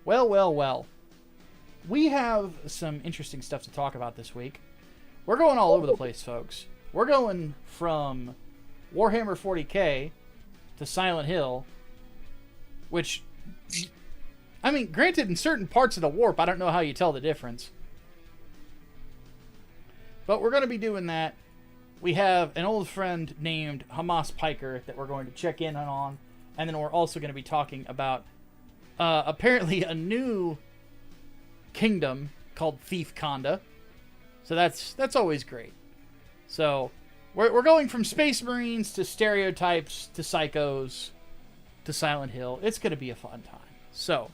Well, well, well. We have some interesting stuff to talk about this week. We're going all over the place, folks. We're going from Warhammer 40k to Silent Hill, which, I mean, granted, in certain parts of the warp, I don't know how you tell the difference. But we're going to be doing that. We have an old friend named Hamas Piker that we're going to check in on. And then we're also going to be talking about apparently a new kingdom called Thiefkanda. So that's always great. So we're going from Space Marines to stereotypes to psychos to Silent Hill. It's going to be a fun time. So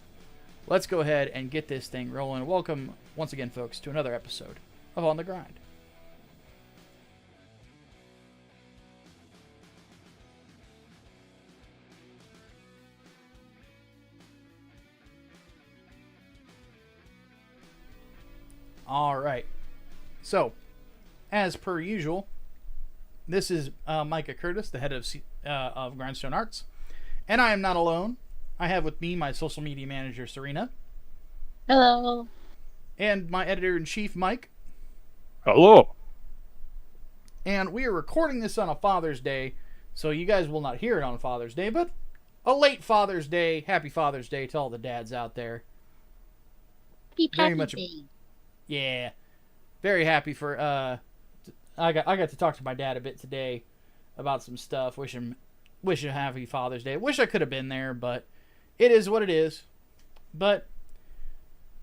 let's go ahead and get this thing rolling. Welcome once again, folks, to another episode of On the Grind. All right. So, as per usual, this is Micah Curtis, the head of Grindstone Arts, and I am not alone. I have with me my social media manager, Serena. Hello. And my editor-in-chief, Mike. Hello. And we are recording this on a Father's Day, so you guys will not hear it on Father's Day, but a late Father's Day. Happy Father's Day to all the dads out there. Very much. Day. Yeah, very happy for. I got to talk to my dad a bit today about some stuff. Wish him happy Father's Day. Wish I could have been there, but it is what it is. But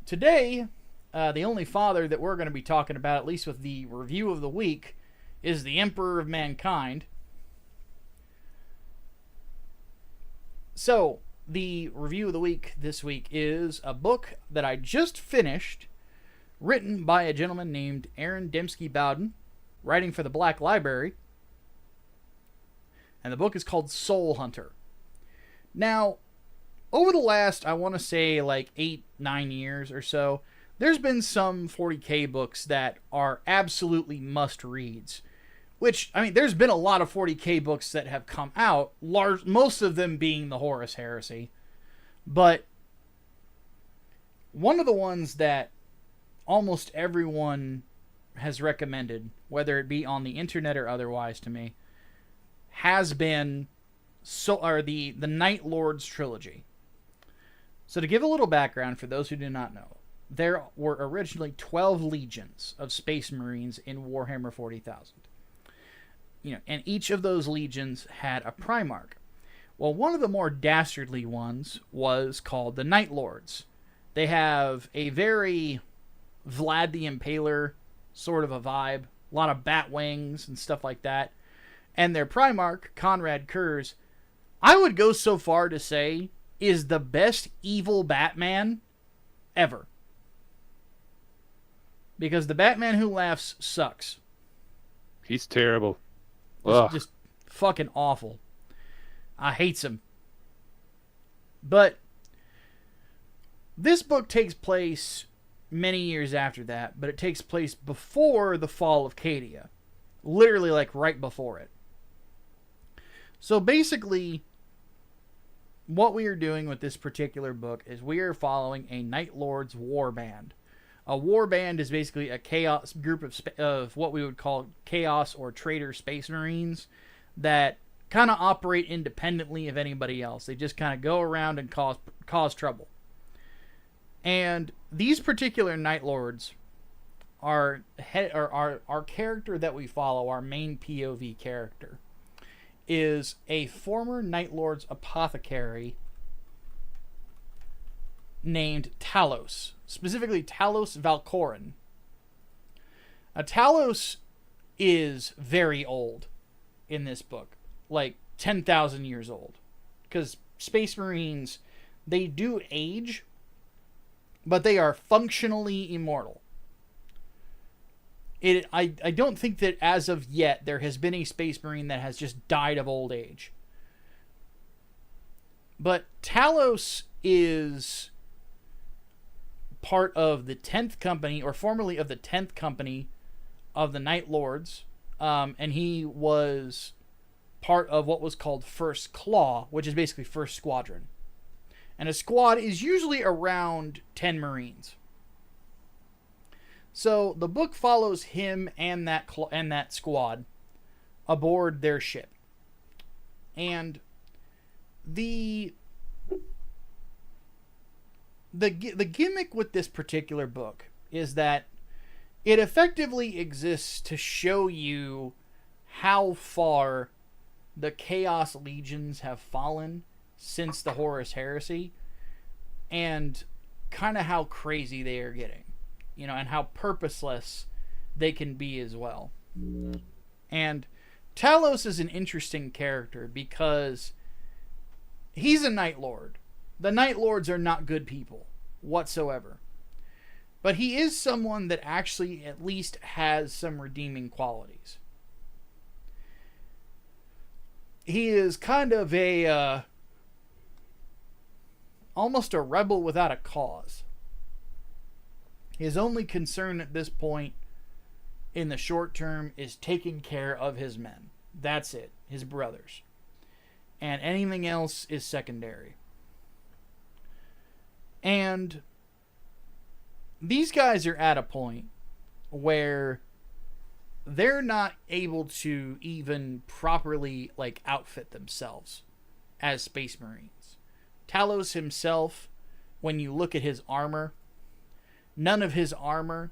today, the only father that we're going to be talking about, at least with the review of the week, is the Emperor of Mankind. So the review of the week this week is a book that I just finished, written by a gentleman named Aaron Dembski Bowden, writing for the Black Library. And the book is called Soul Hunter. Now, over the last, I want to say, like 8-9 years or so, there's been some 40k books that are absolutely must-reads. Which, I mean, there's been a lot of 40k books that have come out, most of them being the Horus Heresy. But one of the ones that almost everyone has recommended, whether it be on the internet or otherwise to me, has been the Night Lords trilogy. So to give a little background for those who do not know, there were originally 12 legions of Space Marines in Warhammer 40,000. And each of those legions had a Primarch. Well, one of the more dastardly ones was called the Night Lords. They have a very Vlad the Impaler sort of a vibe. A lot of bat wings and stuff like that. And their Primarch, Conrad Kurz, I would go so far to say is the best evil Batman ever. Because the Batman Who Laughs sucks. He's terrible. Just fucking awful. I hates him. But this book takes place many years after that, but it takes place before the fall of Cadia. Literally, like, right before it. So basically, what we are doing with this particular book is we are following a Night Lord's war band. A war band is basically a chaos group of what we would call chaos or traitor space marines that kind of operate independently of anybody else. They just kind of go around and cause trouble. And these particular Night Lords, our character that we follow, our main POV character, is a former Night Lord's apothecary named Talos. Specifically, Talos Valkorin. Talos is very old in this book. Like 10,000 years old. Because Space Marines, they do age, but they are functionally immortal. I don't think that as of yet there has been a Space Marine that has just died of old age. But Talos is part of the 10th Company, or formerly of the 10th Company of the Night Lords. And he was part of what was called First Claw, which is basically First Squadron. And a squad is usually around 10 Marines. So the book follows him and that squad aboard their ship. And the gimmick with this particular book is that it effectively exists to show you how far the Chaos Legions have fallen since the Horus Heresy, and kind of how crazy they are getting, and how purposeless they can be as well. And Talos is an interesting character because he's a Night Lord. The Night Lords are not good people whatsoever. But he is someone that actually at least has some redeeming qualities. He is kind of almost a rebel without a cause. His only concern at this point in the short term is taking care of his men. That's it. His brothers. And anything else is secondary. And these guys are at a point where they're not able to even properly outfit themselves as Space Marines. Talos himself, when you look at his armor, none of his armor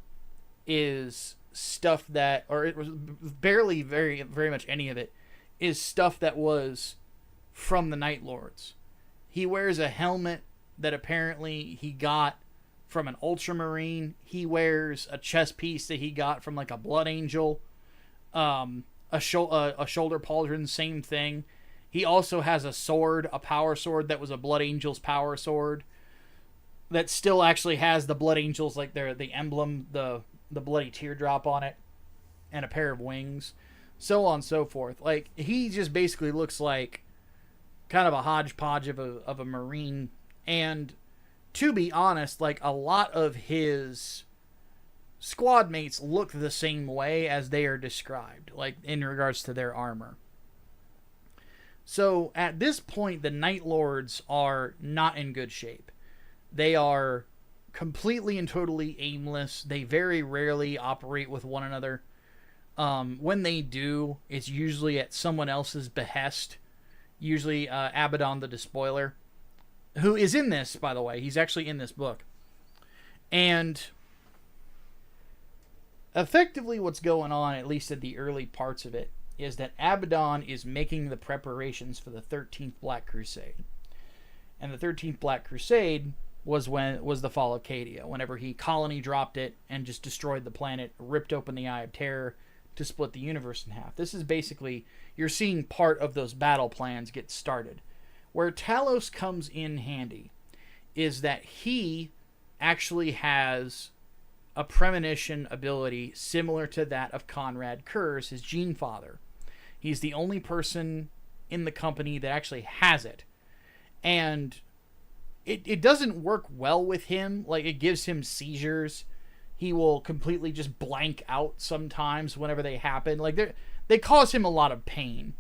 is stuff that, or it was barely very much any of it, is stuff that was from the Night Lords. He wears a helmet that apparently he got from an Ultramarine. He wears a chest piece that he got from a Blood Angel. A shoulder pauldron, same thing. He also has a sword, a power sword that was a Blood Angel's power sword. That still actually has the Blood Angels, the emblem, the bloody teardrop on it, and a pair of wings, so on and so forth. He just basically looks like kind of a hodgepodge of a Marine. And to be honest, a lot of his squad mates look the same way as they are described, in regards to their armor. So at this point, the Night Lords are not in good shape. They are completely and totally aimless. They very rarely operate with one another. When they do, it's usually at someone else's behest. Usually Abaddon the Despoiler, who is in this, by the way. He's actually in this book. And effectively what's going on, at least at the early parts of it, is that Abaddon is making the preparations for the 13th Black Crusade. And the 13th Black Crusade was the fall of Cadia, whenever he colony dropped it and just destroyed the planet, ripped open the Eye of Terror to split the universe in half. This is basically, you're seeing part of those battle plans get started. Where Talos comes in handy is that he actually has a premonition ability similar to that of Conrad Kurz, his gene father. He's the only person in the company that actually has it. And it doesn't work well with him. It gives him seizures. He will completely just blank out sometimes whenever they happen. They cause him a lot of pain.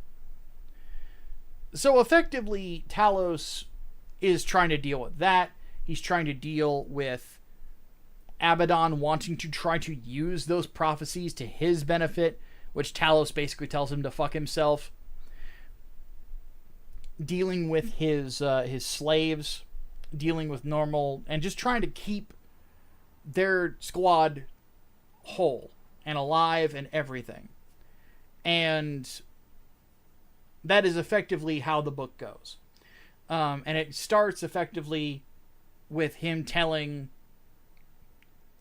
So effectively, Talos is trying to deal with that. He's trying to deal with Abaddon wanting to try to use those prophecies to his benefit, which Talos basically tells him to fuck himself. Dealing with his slaves, dealing with normal, and just trying to keep their squad whole and alive and everything. And that is effectively how the book goes. And it starts effectively with him telling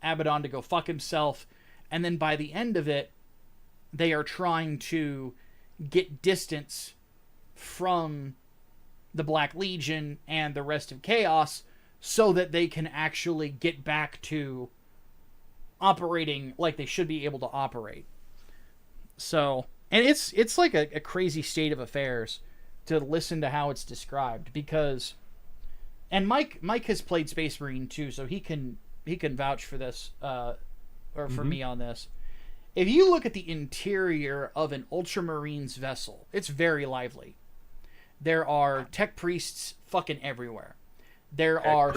Abaddon to go fuck himself. And then by the end of it, they are trying to get distance from the Black Legion and the rest of Chaos so that they can actually get back to operating like they should be able to operate. So, and it's like a crazy state of affairs to listen to how it's described, because, and Mike has played Space Marine too, so he can vouch for this, or for me on this. if you look at the interior of an Ultramarines vessel, it's very lively. There are tech priests fucking everywhere. There are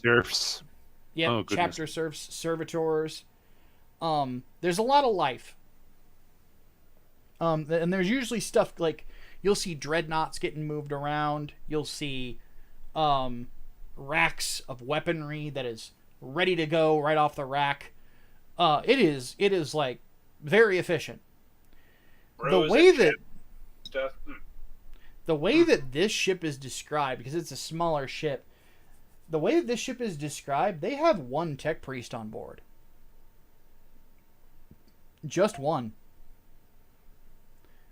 serfs. Yep, Oh, goodness. chapter serfs, servitors. There's a lot of life. And there's usually stuff like you'll see dreadnoughts getting moved around. You'll see racks of weaponry that is ready to go right off the rack. It is like very efficient. Bros the way and that stuff. the way that this ship is described, because it's a smaller ship, the way that this ship is described, they have one tech priest on board. Just one.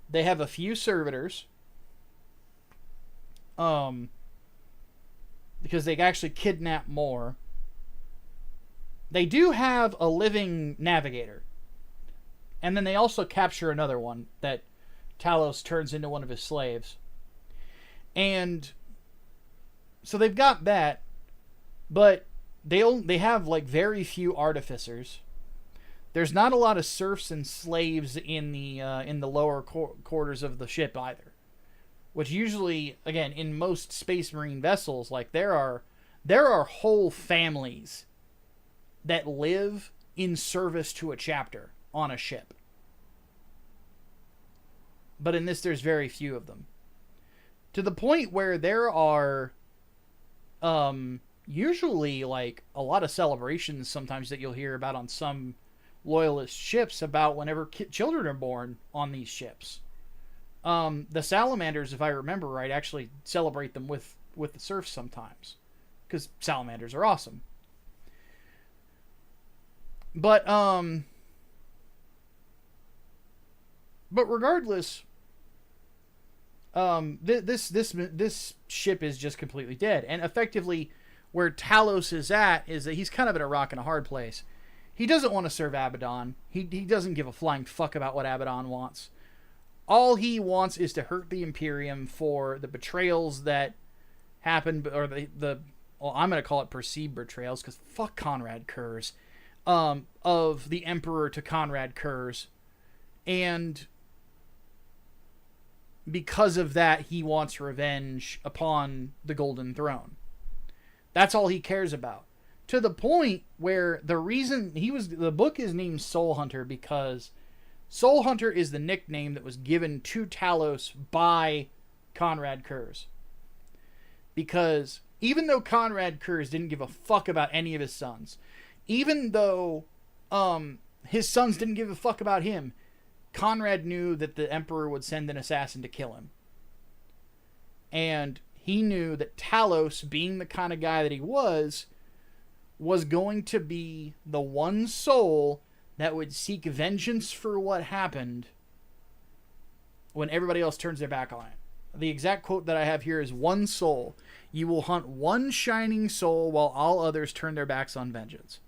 They have a few servitors. Because they actually kidnap more. They do have a living navigator. And then they also capture another one that Talos turns into one of his slaves. And so they've got that, but they have like very few artificers. There's not a lot of serfs and slaves in the lower quarters of the ship either. Which usually, again, in most Space Marine vessels, like there are whole families that live in service to a chapter on a ship. But in this, there's very few of them. To the point where there are usually like a lot of celebrations sometimes that you'll hear about on some loyalist ships about whenever children are born on these ships. The salamanders, if I remember right, actually celebrate them with the serfs sometimes. Because salamanders are awesome. But regardless, this ship is just completely dead. And effectively, where Talos is at is that he's kind of in a rock and a hard place. He doesn't want to serve Abaddon. He doesn't give a flying fuck about what Abaddon wants. All he wants is to hurt the Imperium for the betrayals that happened, or well, I'm going to call it perceived betrayals, because fuck Conrad Kurz, of the Emperor to Conrad Kurz. And because of that, he wants revenge upon the Golden Throne. That's all he cares about. To the point where the reason the book is named Soul Hunter because Soul Hunter is the nickname that was given to Talos by Conrad Kurz. Because even though Conrad Kurz didn't give a fuck about any of his sons, even though his sons didn't give a fuck about him, Conrad knew that the Emperor would send an assassin to kill him. And he knew that Talos, being the kind of guy that he was going to be the one soul that would seek vengeance for what happened when everybody else turns their back on it. The exact quote that I have here is, "One soul. You will hunt one shining soul while all others turn their backs on vengeance."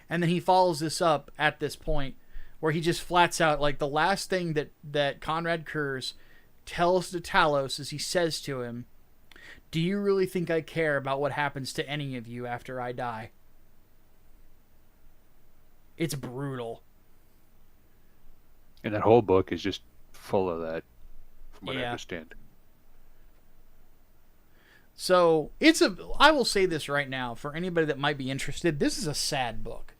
And then he follows this up at this point where he just flats out, like, the last thing that Conrad Kurz tells to Talos is he says to him, "Do you really think I care about what happens to any of you after I die?" It's brutal. And that whole book is just full of that, from what I understand. So, I will say this right now, for anybody that might be interested, this is a sad book.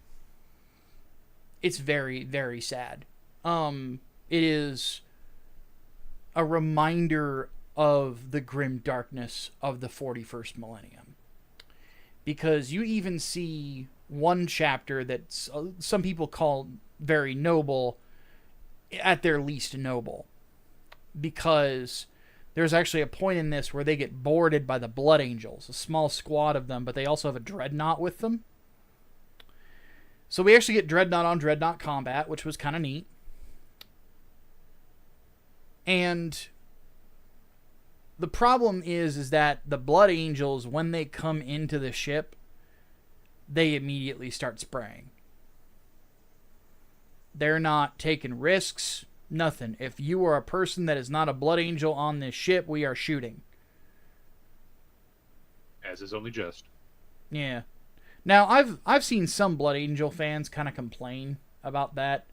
It's very, very sad. It is a reminder of the grim darkness of the 41st millennium. Because you even see one chapter that some people call very noble, at their least noble. Because there's actually a point in this where they get boarded by the Blood Angels, a small squad of them, but they also have a dreadnought with them. So we actually get dreadnought on dreadnought combat, which was kind of neat. And the problem is that the Blood Angels, when they come into the ship, they immediately start spraying. They're not taking risks, nothing. If you are a person that is not a Blood Angel on this ship, we are shooting. As is only just. Yeah. Now, I've seen some Blood Angel fans kind of complain about that,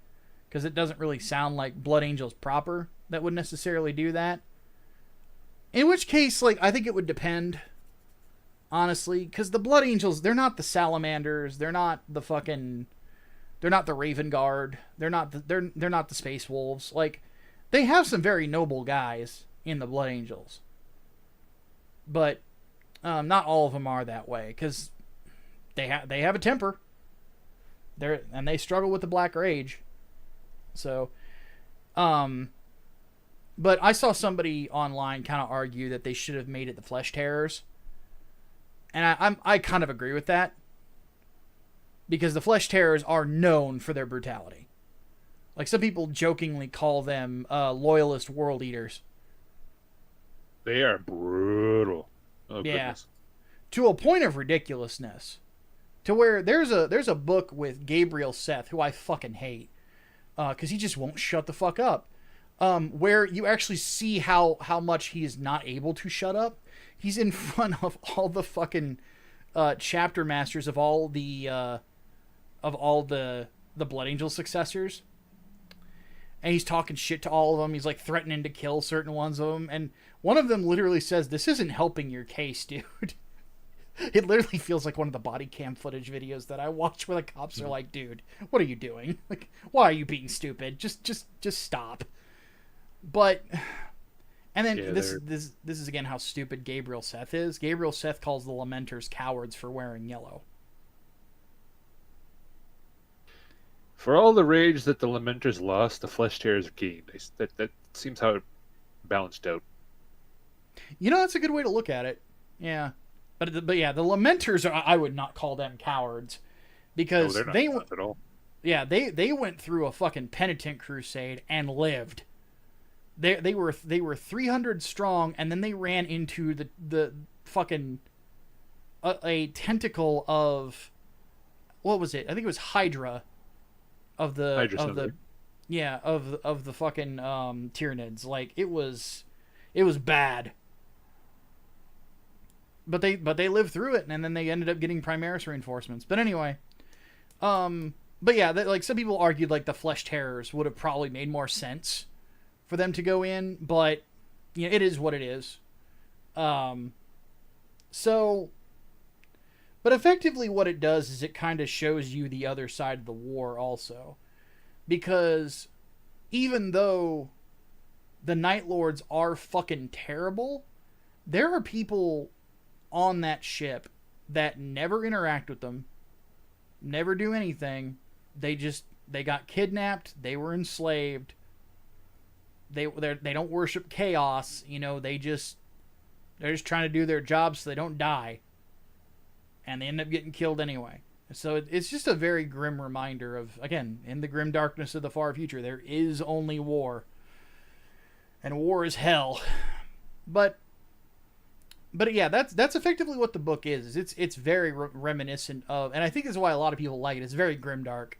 because it doesn't really sound like Blood Angels proper that would necessarily do that. In which case, like, I think it would depend, honestly, because the Blood Angels, they're not the Salamanders, they're not the Raven Guard, they're not the Space Wolves. Like, they have some very noble guys in the Blood Angels, but not all of them are that way, because they have a temper. And they struggle with the Black Rage. So, but I saw somebody online kind of argue that they should have made it the Flesh Terrors, and I kind of agree with that, because the Flesh Terrors are known for their brutality. Like, some people jokingly call them loyalist world eaters. They are brutal. Oh, Yeah. goodness. To a point of ridiculousness, to where there's a book with Gabriel Seth, who I fucking hate, because he just won't shut the fuck up, where you actually see how much he is not able to shut up. He's in front of all the fucking chapter masters of all the Blood Angel successors, and he's talking shit to all of them. He's like threatening to kill certain ones of them, and one of them literally says, "This isn't helping your case, dude." It literally feels like one of the body cam footage videos that I watch where the cops are like, "Dude, what are you doing? Like, why are you being stupid? Just stop." But, and then Yeah, this is again how stupid Gabriel Seth is. Gabriel Seth calls the Lamenters cowards for wearing yellow. For all the rage that the Lamenters lost, the Flesh Tearers gained. That seems how it balanced out. You know, that's a good way to look at it. Yeah. But yeah, the Lamenters I would not call them cowards, because No, they're they not at all. Yeah, they went through a fucking penitent crusade and lived. They were 300 strong, and then they ran into the fucking a tentacle of, what was it? I think it was Hydra of the fucking Tyranids. Like, it was bad. But they lived through it, and then they ended up getting Primaris reinforcements. But anyway, but yeah, like, some people argued like the Flesh Terrors would have probably made more sense for them to go in, but you know, it is what it is. So, but effectively what it does is it kind of shows you the other side of the war also, because even though the Night Lords are fucking terrible, there are people on that ship that never interact with them, never do anything. They got kidnapped, they were enslaved, they don't worship chaos, you know, they're just trying to do their job so they don't die, and they end up getting killed anyway. So it's just a very grim reminder of, again, in the grim darkness of the far future, there is only war, and war is hell. But yeah, that's effectively what the book is. It's very reminiscent of, and I think that's why a lot of people like it. It's very grimdark,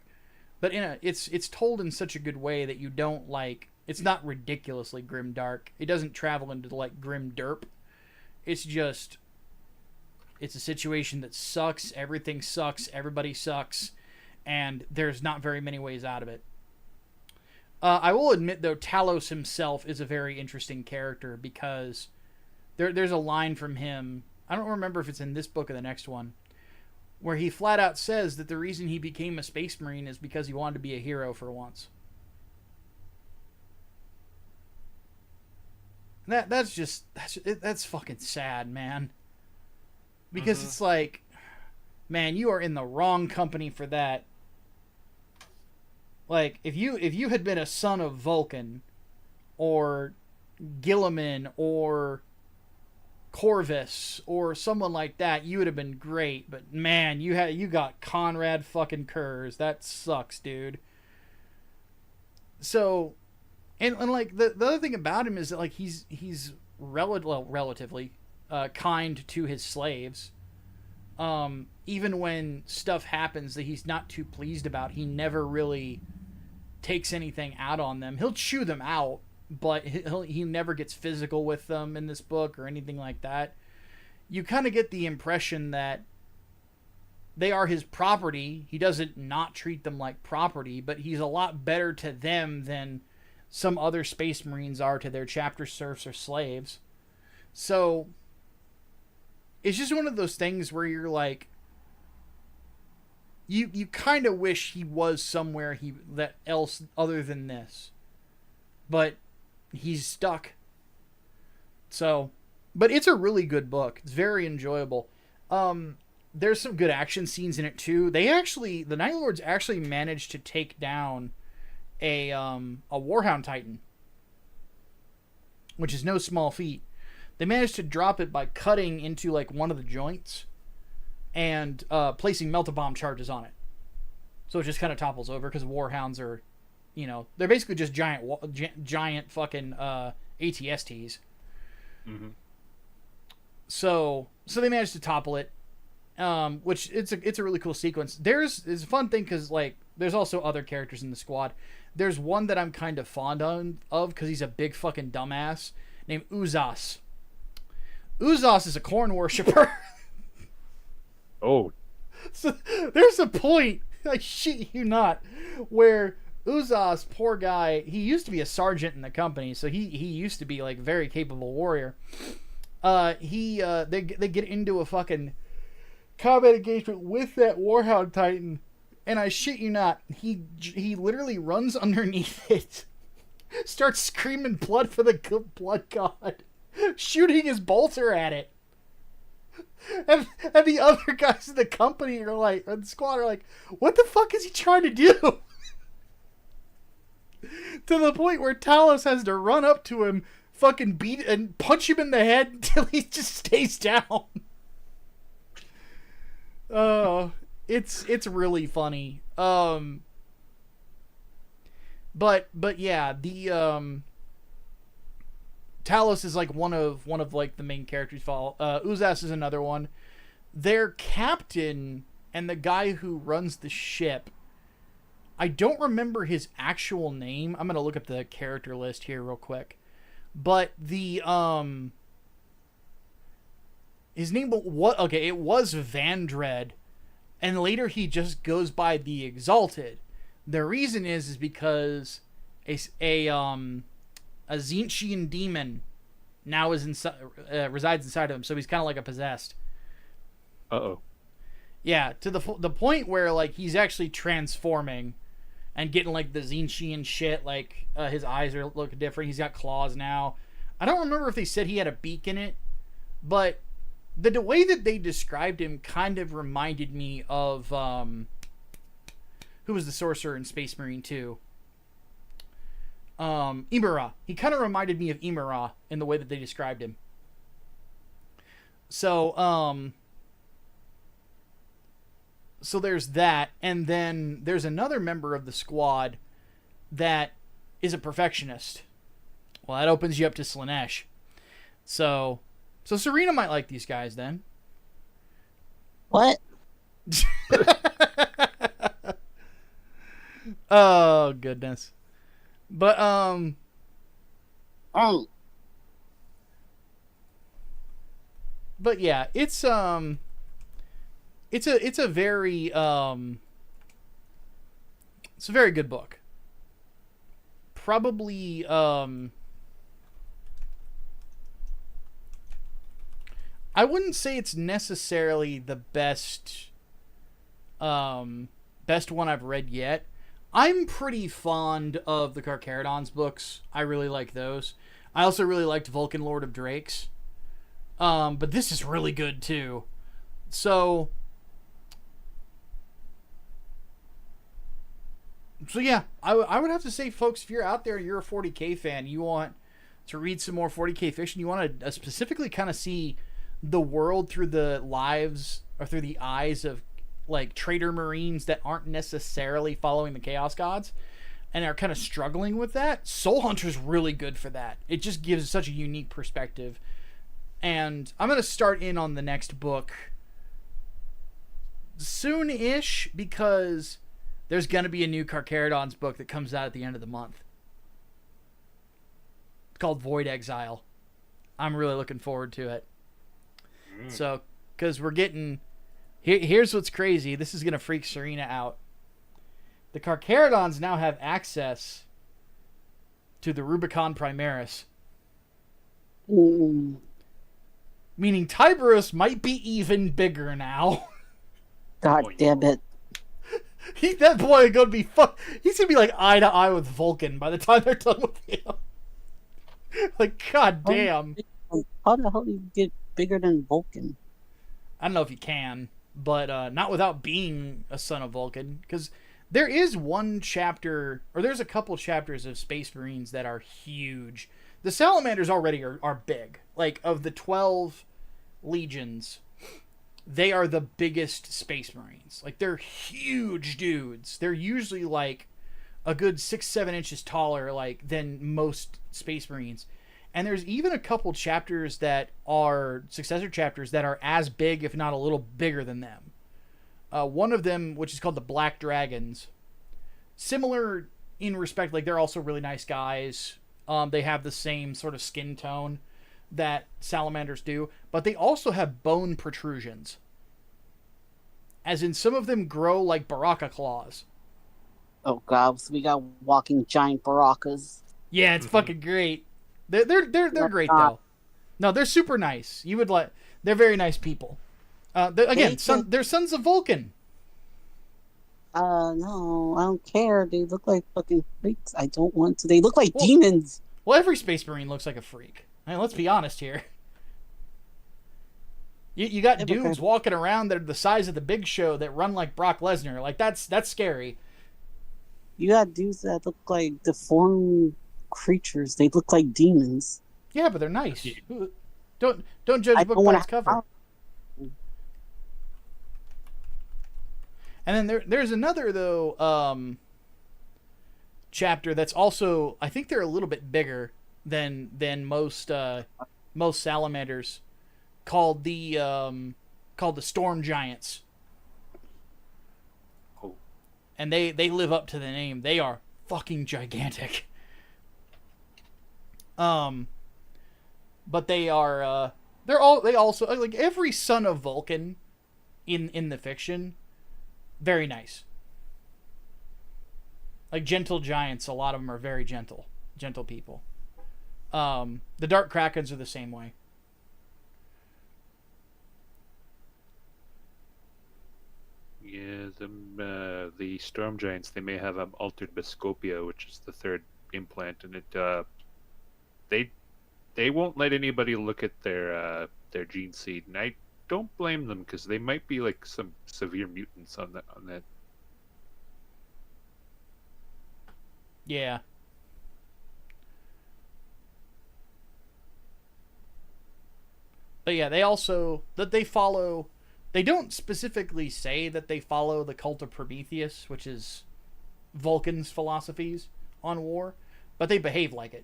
but it's told in such a good way that you don't like. It's not ridiculously grimdark. It doesn't travel into like grim derp. It's just, it's a situation that sucks. Everything sucks. Everybody sucks, and there's not very many ways out of it. I will admit, though, Talos himself is a very interesting character, because there's a line from him, I don't remember if it's in this book or the next one, where he flat out says that the reason he became a Space Marine is because he wanted to be a hero for once. That's fucking sad, man. Because it's like, man, you are in the wrong company for that. Like, if you had been a son of Vulcan, or Gilliman, or Corvus, or someone like that, you would have been great. But man, you got Conrad fucking Kurz. That sucks, dude. So, and like the other thing about him is that, like, he's relatively kind to his slaves. Even when stuff happens that he's not too pleased about, he never really takes anything out on them. He'll chew them out, but he never gets physical with them in this book or anything like that. You kind of get the impression that they are his property. He doesn't not treat them like property, but he's a lot better to them than some other Space Marines are to their chapter serfs or slaves. So it's just one of those things where you're like, you kind of wish he was somewhere that else other than this, but he's stuck. So, but it's a really good book. It's very enjoyable. There's some good action scenes in it too. The Night Lords actually managed to take down a Warhound Titan, which is no small feat. They managed to drop it by cutting into like one of the joints and placing melt-a-bomb charges on it. So it just kind of topples over because Warhounds are, they're basically just giant fucking ATSTs. Mm-hmm. So they managed to topple it, which it's a really cool sequence. It's a fun thing because like there's also other characters in the squad. There's one that I'm kind of fond of because he's a big fucking dumbass named Uzas. Uzas is a corn worshiper. Oh. So there's a point, I shit you not, where Uzas, poor guy, he used to be a sergeant in the company, so he used to be like very capable warrior. They get into a fucking combat engagement with that Warhound Titan, and I shit you not, he literally runs underneath it, starts screaming blood for the blood god, shooting his bolter at it. And the other guys in the company are like, or the squad are like, what the fuck is he trying to do? To the point where Talos has to run up to him, fucking beat and punch him in the head until he just stays down. It's really funny. But yeah, the Talos is like one of like the main characters. Uzas is another one. Their captain and the guy who runs the ship, I don't remember his actual name. I'm gonna look up the character list here real quick. But the his name it was Vandred, and later he just goes by the Exalted. The reason is because a Tzeentchian demon now resides inside of him, so he's kind of like a possessed. Uh-oh. Yeah, to the point where like he's actually transforming and getting like the Tzeentchian shit. Like his eyes are looking different. He's got claws now. I don't remember if they said he had a beak in it, but the way that they described him kind of reminded me of who was the sorcerer in Space Marine 2? Imara. He kind of reminded me of Imara in the way that they described him. So there's that, and then there's another member of the squad that is a perfectionist. Well, that opens you up to Slaanesh. So Serena might like these guys then. What? Oh goodness. But Oh. But yeah, it's a very it's a very good book. Probably I wouldn't say it's necessarily the best one I've read yet. I'm pretty fond of the Carcharodon's books. I really like those. I also really liked Vulcan Lord of Drakes. But this is really good too. So yeah, I would have to say, folks, if you're out there and you're a 40K fan, you want to read some more 40K fiction, you want to specifically kind of see the world through the lives or through the eyes of like traitor Marines that aren't necessarily following the Chaos Gods and are kind of struggling with that, Soul Hunter's really good for that. It just gives such a unique perspective. And I'm going to start in on the next book soon-ish because there's going to be a new Carcharodon's book that comes out at the end of the month. It's called Void Exile. I'm really looking forward to it. So, because we're getting Here's what's crazy. This is gonna freak Serena out. The Carcharodons now have access to the Rubicon Primaris. Ooh. Meaning Tiberus might be even bigger now. God damn it. That boy gonna be he's gonna be like eye to eye with Vulcan by the time they're done with him. Like, god damn. How the hell do you get bigger than Vulcan? I don't know if you can, but not without being a son of Vulcan. Because there is one chapter, or there's a couple chapters of Space Marines that are huge. The Salamanders already are big. Like, of the 12 legions, they are the biggest Space Marines. Like, they're huge dudes. They're usually, like, a good 6-7 inches taller, like, than most Space Marines. And there's even a couple chapters that are successor chapters that are as big, if not a little bigger than them. One of them, which is called the Black Dragons, similar in respect, like, they're also really nice guys. They have the same sort of skin tone that salamanders do, but they also have bone protrusions. As in, some of them grow like baraka claws. Oh god, so we got walking giant barakas. Yeah, it's fucking great. They're great though. No, they're super nice. You would like. They're very nice people. They're sons of Vulcan. No, I don't care. They look like fucking freaks. I don't want to. They look like demons. Well, every Space Marine looks like a freak. I mean, let's be honest here. You got dudes walking around that are the size of the Big Show that run like Brock Lesnar. Like, that's scary. You got dudes that look like deformed creatures. They look like demons. Yeah, but they're nice. Don't judge a book by its cover. And then there's another though chapter that's also, I think they're a little bit bigger than most salamanders, called the Storm Giants. Oh. And they live up to the name. They are fucking gigantic. But they are they also, like, every son of Vulcan in the fiction, very nice. Like, gentle giants, a lot of them are very gentle people. The Dark Krakens are the same way. Yeah, the Storm Giants, they may have altered Biscopia, which is the third implant, and they won't let anybody look at their gene seed, and I don't blame them, because they might be like some severe mutants on that. Yeah. But yeah, they don't specifically say that they follow the cult of Prometheus, which is Vulcan's philosophies on war, but they behave like it.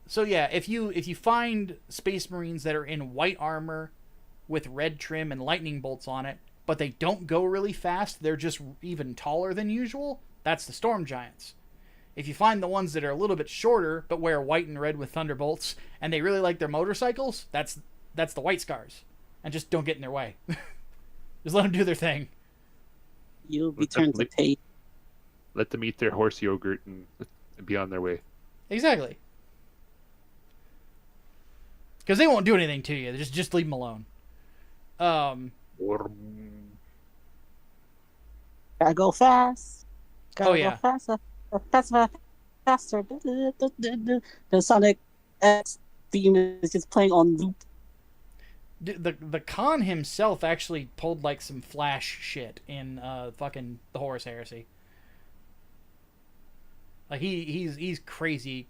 So yeah, if you find Space Marines that are in white armor with red trim and lightning bolts on it, but they don't go really fast, they're just even taller than usual, that's the Storm Giants. If you find the ones that are a little bit shorter but wear white and red with thunderbolts, and they really like their motorcycles, that's the White Scars. And just don't get in their way. Just let them do their thing. You'll be turned to pay. Let them eat their horse yogurt and be on their way. Exactly. Because they won't do anything to you. Just leave them alone. Gotta go fast. Go faster. Faster. The Sonic X theme is just playing on loop. The Khan himself actually pulled like some Flash shit in fucking the Horus Heresy. Like he's crazy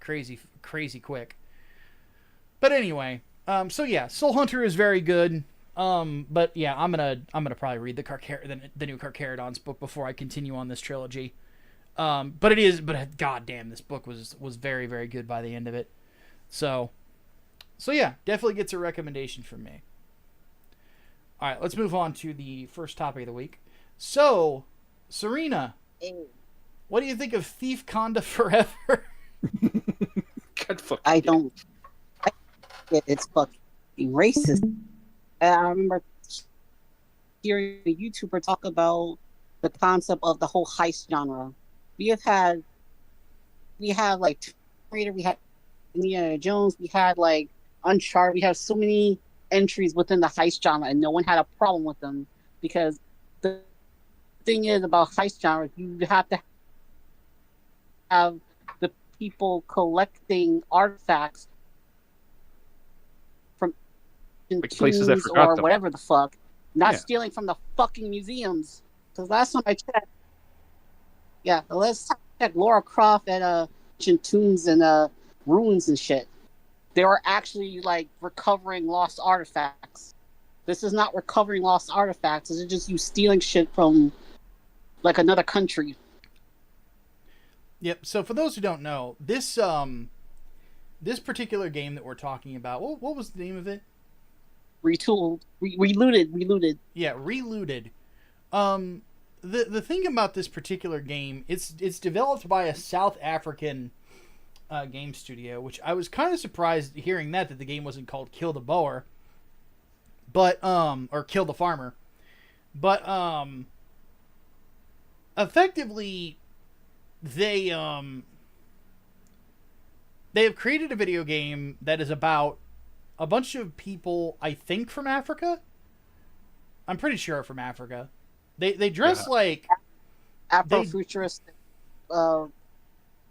quick. But anyway, so yeah, Soul Hunter is very good. But yeah, I'm gonna probably read the new Carcharodons book before I continue on this trilogy. But goddamn, this book was very, very good by the end of it. So yeah, definitely gets a recommendation from me. All right, let's move on to the first topic of the week. So, Serena, what do you think of Thiefkanda Forever? It's fucking racist. And I remember hearing a YouTuber talk about the concept of the whole heist genre. We have had, we had like Tomb Raider, we had Indiana Jones, we had like Uncharted, we have so many entries within the heist genre, and no one had a problem with them because the thing is about heist genre, you have to have the people collecting artifacts from Like places that tombs forgot or them. whatever the fuck, not Yeah. stealing from the fucking museums. Because last time I checked, yeah, the last time I checked, Laura Croft at ancient tombs and ruins and shit. They were actually like recovering lost artifacts. This is not recovering lost artifacts. This is just you stealing shit from like another country. Yep. So for those who don't know, this this particular game that we're talking about, what was the name of it? Retooled, relooted. Yeah, Relooted. The thing about this particular game, it's developed by a South African game studio, which I was kind of surprised hearing that the game wasn't called Kill the Boer, but or Kill the Farmer, but effectively they have created a video game that is about a bunch of people, I think from Africa. I'm pretty sure from Africa. They dress like Afrofuturistic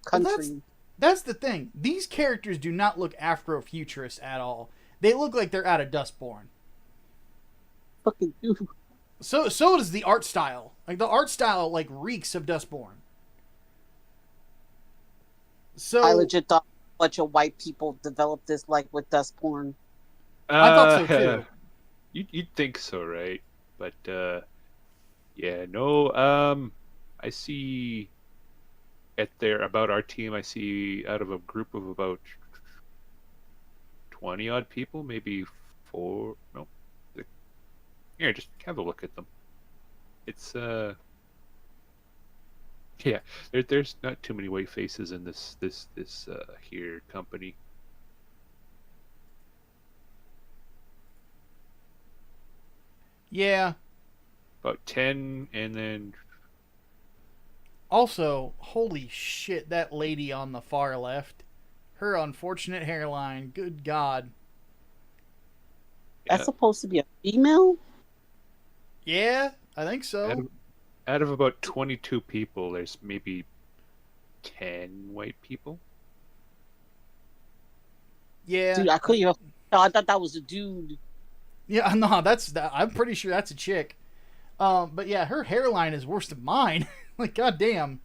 country. That's the thing. These characters do not look Afrofuturist at all. They look like they're out of Dustborn. Fucking dude. So does the art style. Like the art style like reeks of Dustborn. So I legit thought a bunch of white people developed this like with Dustborn. I thought so too. You'd think so, right? But yeah, no. I see at their About Our Team. I see out of a group of about 20 odd people, maybe four. No, here, just have a look at them. It's yeah. There's not too many white faces in this here company. Yeah. About 10, and then Also, holy shit, that lady on the far left. Her unfortunate hairline. Good God. That's supposed to be a female? Yeah, I think so. out of about 22 people, there's maybe 10 white people. Yeah. Dude, I couldn't even. I thought that was a dude. Yeah, no, I'm pretty sure that's a chick. But yeah, her hairline is worse than mine. Like, goddamn.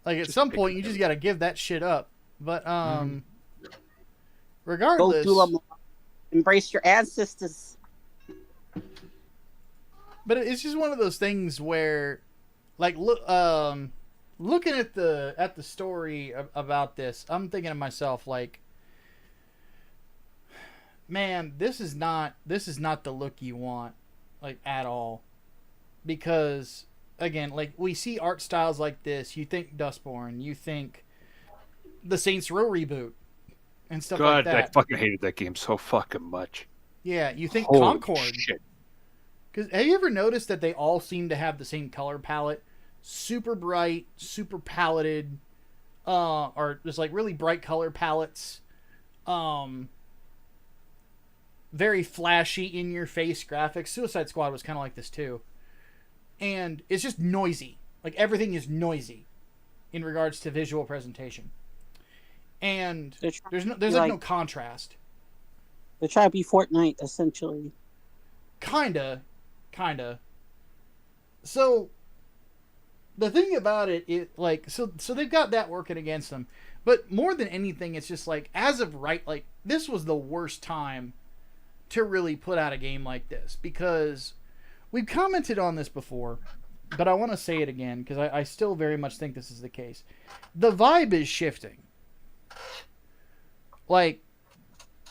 Like, at some point, you just gotta give that shit up. But, Go regardless. do them. Embrace your ancestors. But it's just one of those things where, like, looking at the story about this, I'm thinking to myself, like, man, this is not the look you want, like, at all. Because, again, like, we see art styles like this, you think Dustborn, you think the Saints Row reboot and stuff like God, that. I fucking hated that game so fucking much. Yeah, you think Holy Concord. shit. Because have you ever noticed that they all seem to have the same color palette? Super bright, super paletted, or just like really bright color palettes. Very flashy, in your face graphics. Suicide Squad was kind of like this too. And it's just noisy. Like everything is noisy in regards to visual presentation. And there's no contrast. They try to be Fortnite, essentially. Kinda. So the thing about it, so they've got that working against them. But more than anything, it's just like, as of right, like, this was the worst time to really put out a game like this. Because we've commented on this before, but I want to say it again, because I still very much think this is the case. The vibe is shifting. Like,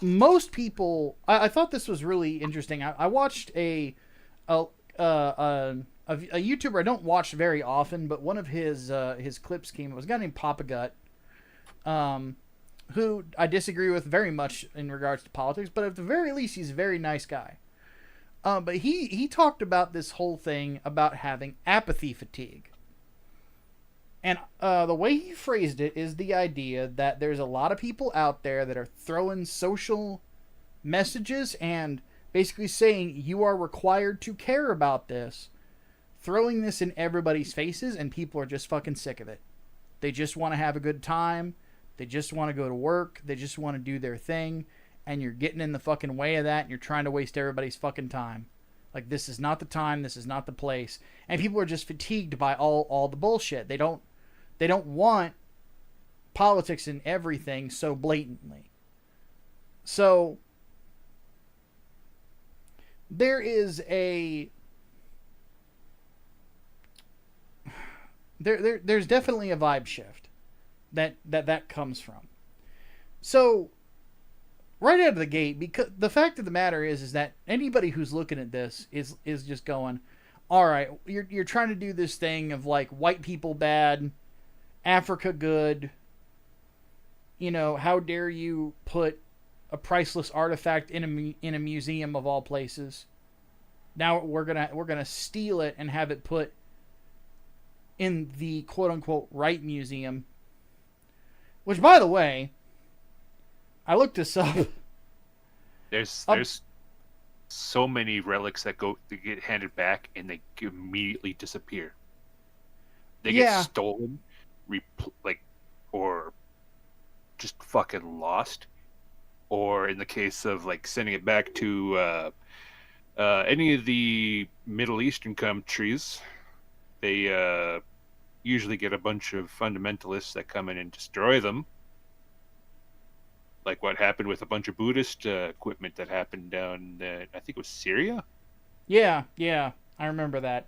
most people, I thought this was really interesting. I watched a YouTuber I don't watch very often, but one of his clips came. It was a guy named Papa Gut, who I disagree with very much in regards to politics, but at the very least, he's a very nice guy. But he talked about this whole thing about having apathy fatigue. And the way he phrased it is the idea that there's a lot of people out there that are throwing social messages and basically saying you are required to care about this, throwing this in everybody's faces, and people are just fucking sick of it. They just want to have a good time. They just want to go to work. They just want to do their thing. And you're getting in the fucking way of that, and you're trying to waste everybody's fucking time. Like, this is not the time. This is not the place. And people are just fatigued by all the bullshit. They don't want politics in everything so blatantly. So there's definitely a vibe shift that comes from. So right out of the gate, because the fact of the matter is that anybody who's looking at this is just going, all right, you're trying to do this thing of like white people bad, Africa good. You know, how dare you put a priceless artifact in a museum of all places? Now we're gonna steal it and have it put in the quote unquote right museum. Which, by the way, I looked this up. There's so many relics that get handed back and they immediately disappear. They get stolen, or just fucking lost, or in the case of like sending it back to any of the Middle Eastern countries, they usually get a bunch of fundamentalists that come in and destroy them. Like what happened with a bunch of Buddhist equipment that happened down, I think it was Syria? Yeah, I remember that.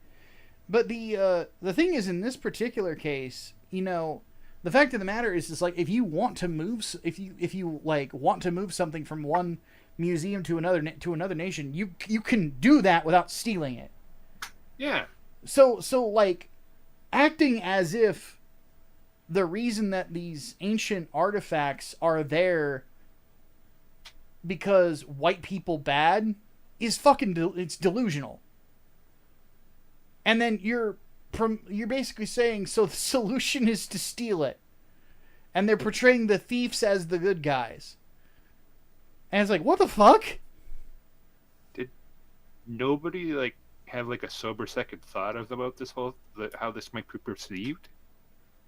But the thing is, in this particular case, you know, the fact of the matter is like, if you want to move, if you like want to move something from one museum to another nation, you can do that without stealing it. Yeah. So like, acting as if the reason that these ancient artifacts are there because white people bad is fucking it's delusional. And then you're basically saying, so the solution is to steal it. And they're portraying the thieves as the good guys. And it's like, what the fuck? Did nobody like have like a sober second thought about this how this might be perceived?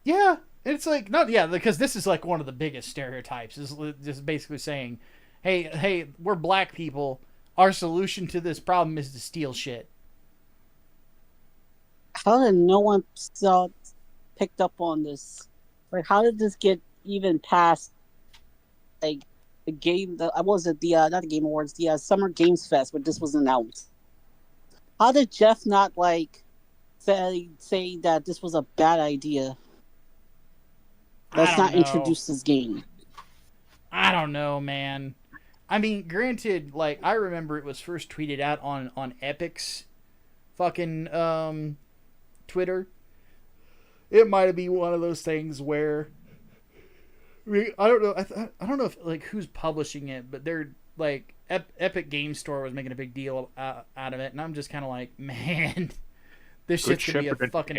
Yeah, it's like because this is like one of the biggest stereotypes. Is just basically saying, hey, we're black people. Our solution to this problem is to steal shit. How did no one picked up on this? Like, how did this get even past like the game? Not the Game Awards, the Summer Games Fest, where this was announced. How did Jeff not like say that this was a bad idea? Let's not introduce this game. I don't know, man. I mean, granted, like, I remember it was first tweeted out on Epic's fucking Twitter. It might be one of those things where I don't know. I don't know if like who's publishing it, but they're like Epic Game Store was making a big deal out of it, and I'm just kind of like, man, this shit's gonna be a fucking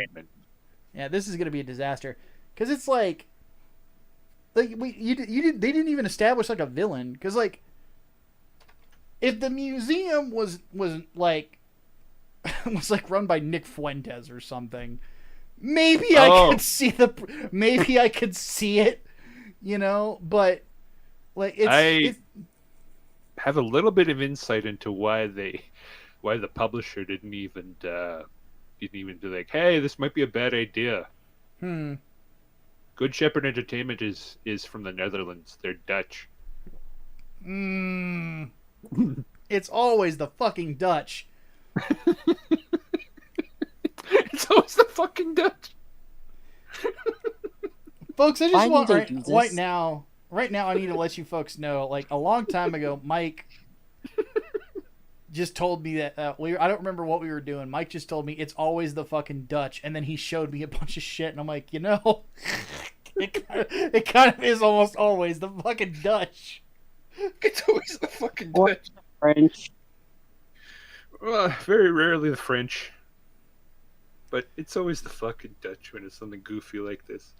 this is gonna be a disaster because it's like they didn't even establish like a villain because like if the museum was like was like run by Nick Fuentes or something, maybe I could see it, you know, but like it's have a little bit of insight into why the publisher didn't even be like, hey, this might be a bad idea. Good Shepherd Entertainment is from the Netherlands. They're Dutch. It's always the fucking Dutch. It's always the fucking Dutch. Folks, I just want right now, I need to let you folks know, like, a long time ago, Mike just told me that, I don't remember what we were doing. Mike just told me it's always the fucking Dutch, and then he showed me a bunch of shit, and I'm like, you know, It kind of is almost always the fucking Dutch. It's always the fucking Or Dutch. French. Well, very rarely the French. But it's always the fucking Dutch when it's something goofy like this.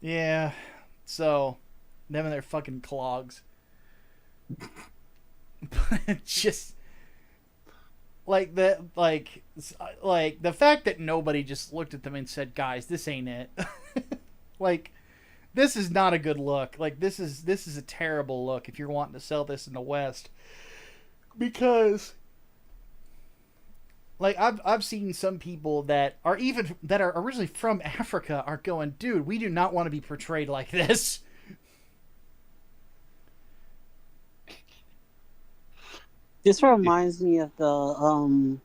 Yeah. So, them and their fucking clogs. But just like the fact that nobody just looked at them and said, "Guys, this ain't it." Like, this is not a good look. Like, this is a terrible look if you're wanting to sell this in the West. Because like I've seen some people that are originally from Africa are going, "Dude, we do not want to be portrayed like this." This reminds me of the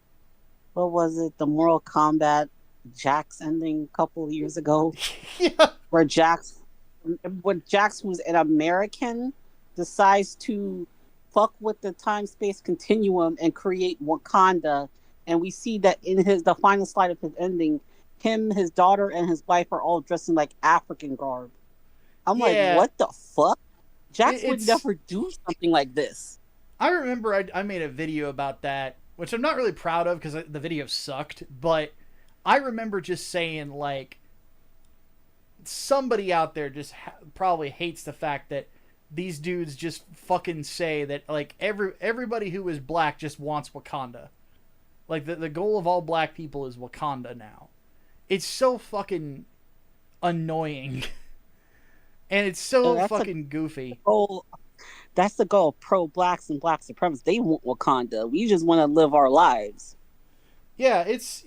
what was it? The Mortal Kombat Jax ending a couple of years ago, Yeah. where Jax, who's an American, decides to fuck with the time-space continuum and create Wakanda, and we see that in the final slide of his ending, him, his daughter, and his wife are all dressed in like African garb. I'm Yeah. like, what the fuck? Jax would It's- never do something like this. I remember I made a video about that, which I'm not really proud of because the video sucked, but I remember just saying, like, somebody out there just probably hates the fact that these dudes just fucking say that, like, everybody who is black just wants Wakanda. Like, the goal of all black people is Wakanda now. It's so fucking annoying. And it's so Yeah, fucking goofy. That's the goal of pro-blacks and black supremacists. They want Wakanda. We just want to live our lives. Yeah, it's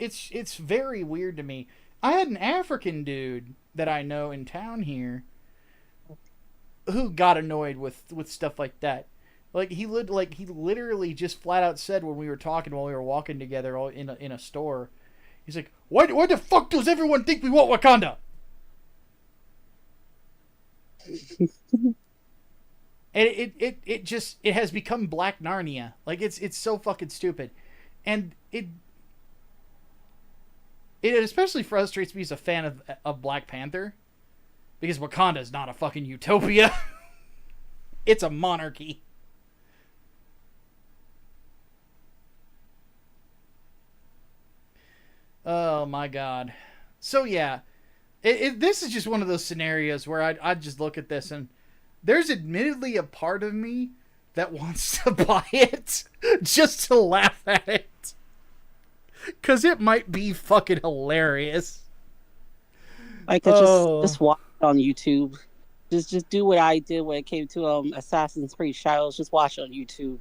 very weird to me. I had an African dude that I know in town here who got annoyed with stuff like that. Like he literally just flat out said when we were talking while we were walking together all in a store, he's like, "Why the fuck does everyone think we want Wakanda?" And it has become Black Narnia. Like it's so fucking stupid. And it especially frustrates me as a fan of Black Panther, because Wakanda is not a fucking utopia. It's a monarchy. Oh my god. So yeah, this is just one of those scenarios where I'd just look at this and there's admittedly a part of me that wants to buy it just to laugh at it. Because it might be fucking hilarious. I could just watch it on YouTube. Just do what I did when it came to Assassin's Creed Shadows. Just watch it on YouTube.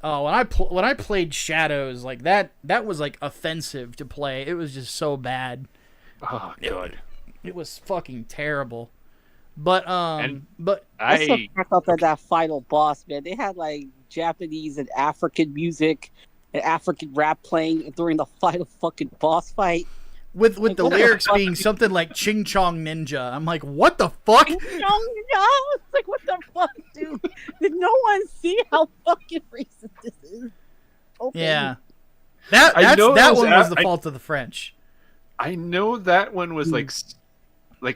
Oh, when I played Shadows, like that was like offensive to play. It was just so bad. Oh god. It was fucking terrible. But Let's back up at that final boss, man. They had like Japanese and African music and African rap playing during the final fucking boss fight. With the lyrics being something like "Ching Chong Ninja," I'm like, what the fuck? No, it's like, what the fuck, dude? Did no one see how fucking racist this is? Okay. Yeah, that one was the fault of the French. I know that one was like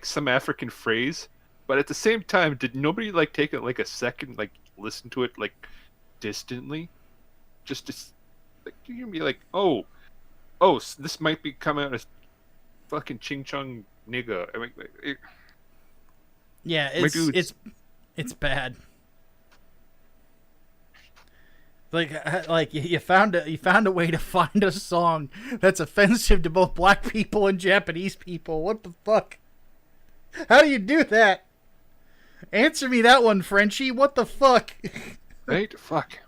some African phrase, but at the same time, did nobody like take it like a second, like listen to it like distantly, just to like you can be like, oh, so this might be coming out as fucking ching chong nigga. I mean, yeah, it's bad. Like you found a way to find a song that's offensive to both black people and Japanese people. What the fuck? How do you do that? Answer me that one, Frenchie. What the fuck? right? Fuck.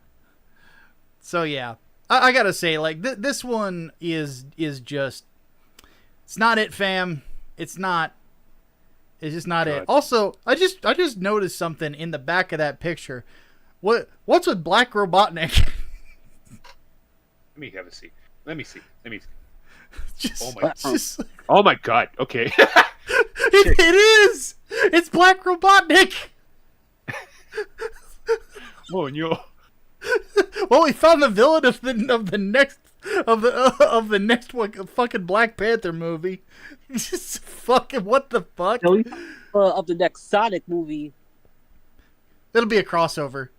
So yeah, I gotta say, like this one is just, it's not it, fam. It's not. It's just not it. Also, I just noticed something in the back of that picture. What's with Black Robotnik? Let me have a seat. Let me see. Just, oh my god. Okay. it is. It's Black Robotnik. Oh no. Well, we found the villain of the next of the next one, fucking Black Panther movie. Just fucking what the fuck? No, of the next Sonic movie. It'll be a crossover.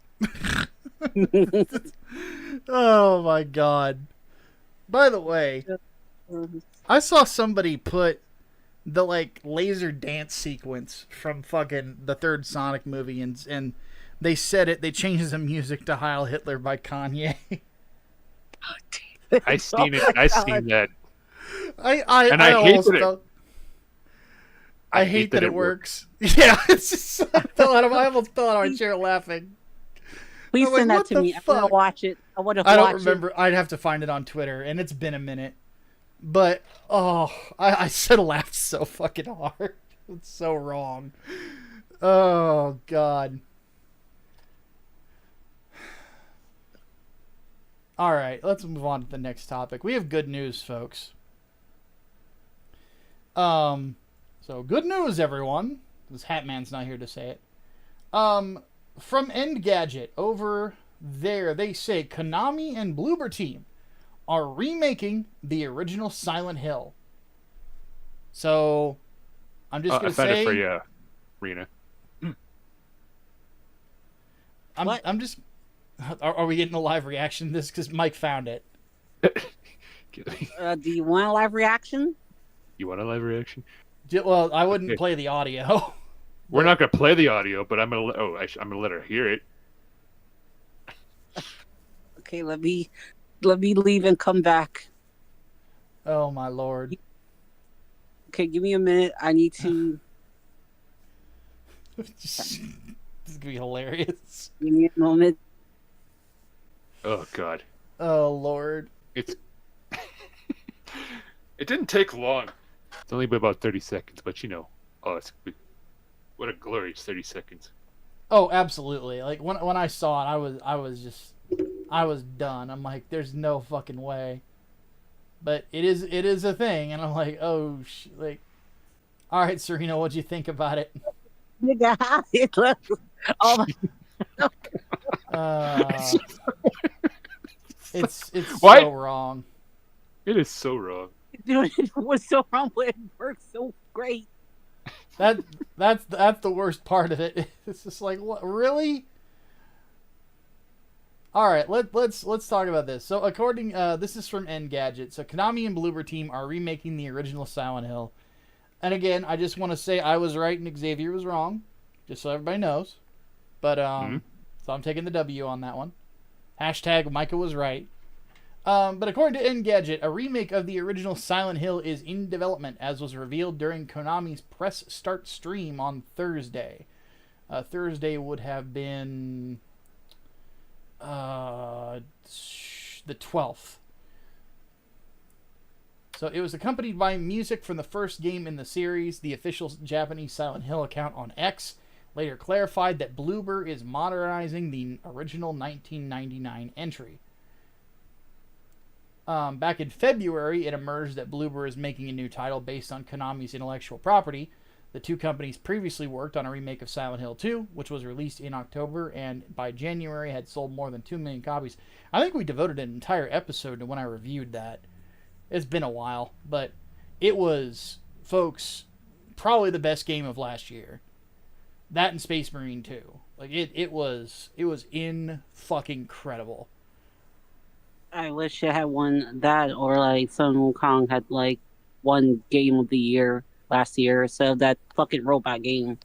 Oh my god. By the way, I saw somebody put the like laser dance sequence from fucking the third Sonic movie and they said it, they changed the music to Heil Hitler by Kanye. I seen it. I seen that. I hate that it works. Yeah, it's just I almost fell out of my chair laughing. Please I'm like, send that what to the me. I fuck? want to watch it. I want to I watch don't remember. I'd have to find it on Twitter, and it's been a minute. But I said laughed so fucking hard. It's so wrong. Oh god. All right, let's move on to the next topic. We have good news, folks. So good news, everyone. This Hatman's not here to say it. From Engadget over there, they say Konami and Bloober Team are remaking the original Silent Hill. So, I'm just gonna I found say it for you, Rena. I'm just. Are we getting a live reaction to this? Because Mike found it. Do you want a live reaction? You want a live reaction? Well, I wouldn't play the audio. We're not gonna play the audio, but I'm gonna. I'm gonna let her hear it. Okay, let me leave and come back. Oh my lord. Okay, give me a minute. I need to. This is gonna be hilarious. Give me a moment. Oh god. Oh lord. It's. It didn't take long. It's only been about 30 seconds, but you know. Oh, it's what a glorious 30 seconds. Oh, absolutely. Like when I saw it, I was done. I'm like, there's no fucking way. But it is a thing, and I'm like, oh, like, all right, Serena, what'd you think about it? Nigga, how it looks. Oh my. It's Why? so wrong. It is so wrong. Dude, what's so wrong with it? It works so great. That's the worst part of it. It's just like, what, really? All right, let's talk about this. So according, this is from Engadget. So Konami and Bloober Team are remaking the original Silent Hill. And again, I just want to say I was right and Xavier was wrong, just so everybody knows. But so I'm taking the W on that one. Hashtag Micah was right. But according to Engadget, a remake of the original Silent Hill is in development, as was revealed during Konami's press start stream on Thursday. Thursday would have been the 12th. So it was accompanied by music from the first game in the series. The official Japanese Silent Hill account on X later clarified that Bloober is modernizing the original 1999 entry. Back in February, it emerged that Bloober is making a new title based on Konami's intellectual property. The two companies previously worked on a remake of Silent Hill 2, which was released in October, and by January had sold more than 2 million copies. I think we devoted an entire episode to when I reviewed that. It's been a while, but it was, folks, probably the best game of last year. That and Space Marine 2. Like, it was in fucking credible. I wish it had won that, or like Sun Wukong had like won Game of the Year last year instead of that fucking robot game.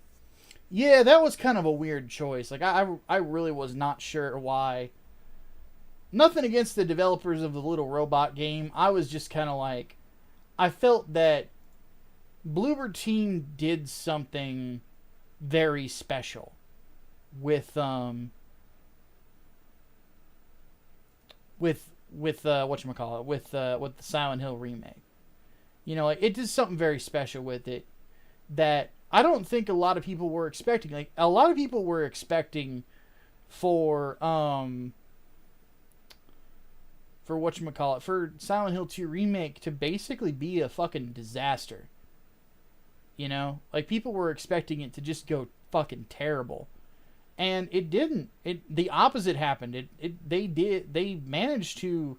Yeah, that was kind of a weird choice. Like I really was not sure why. Nothing against the developers of the little robot game. I was just kind of like, I felt that Bloober Team did something very special with whatchamacallit, with the Silent Hill remake. You know, like, it did something very special with it that I don't think a lot of people were expecting. Like, a lot of people were expecting for whatchamacallit, for Silent Hill 2 remake to basically be a fucking disaster. You know? Like, people were expecting it to just go fucking terrible. And it didn't. The opposite happened. They managed to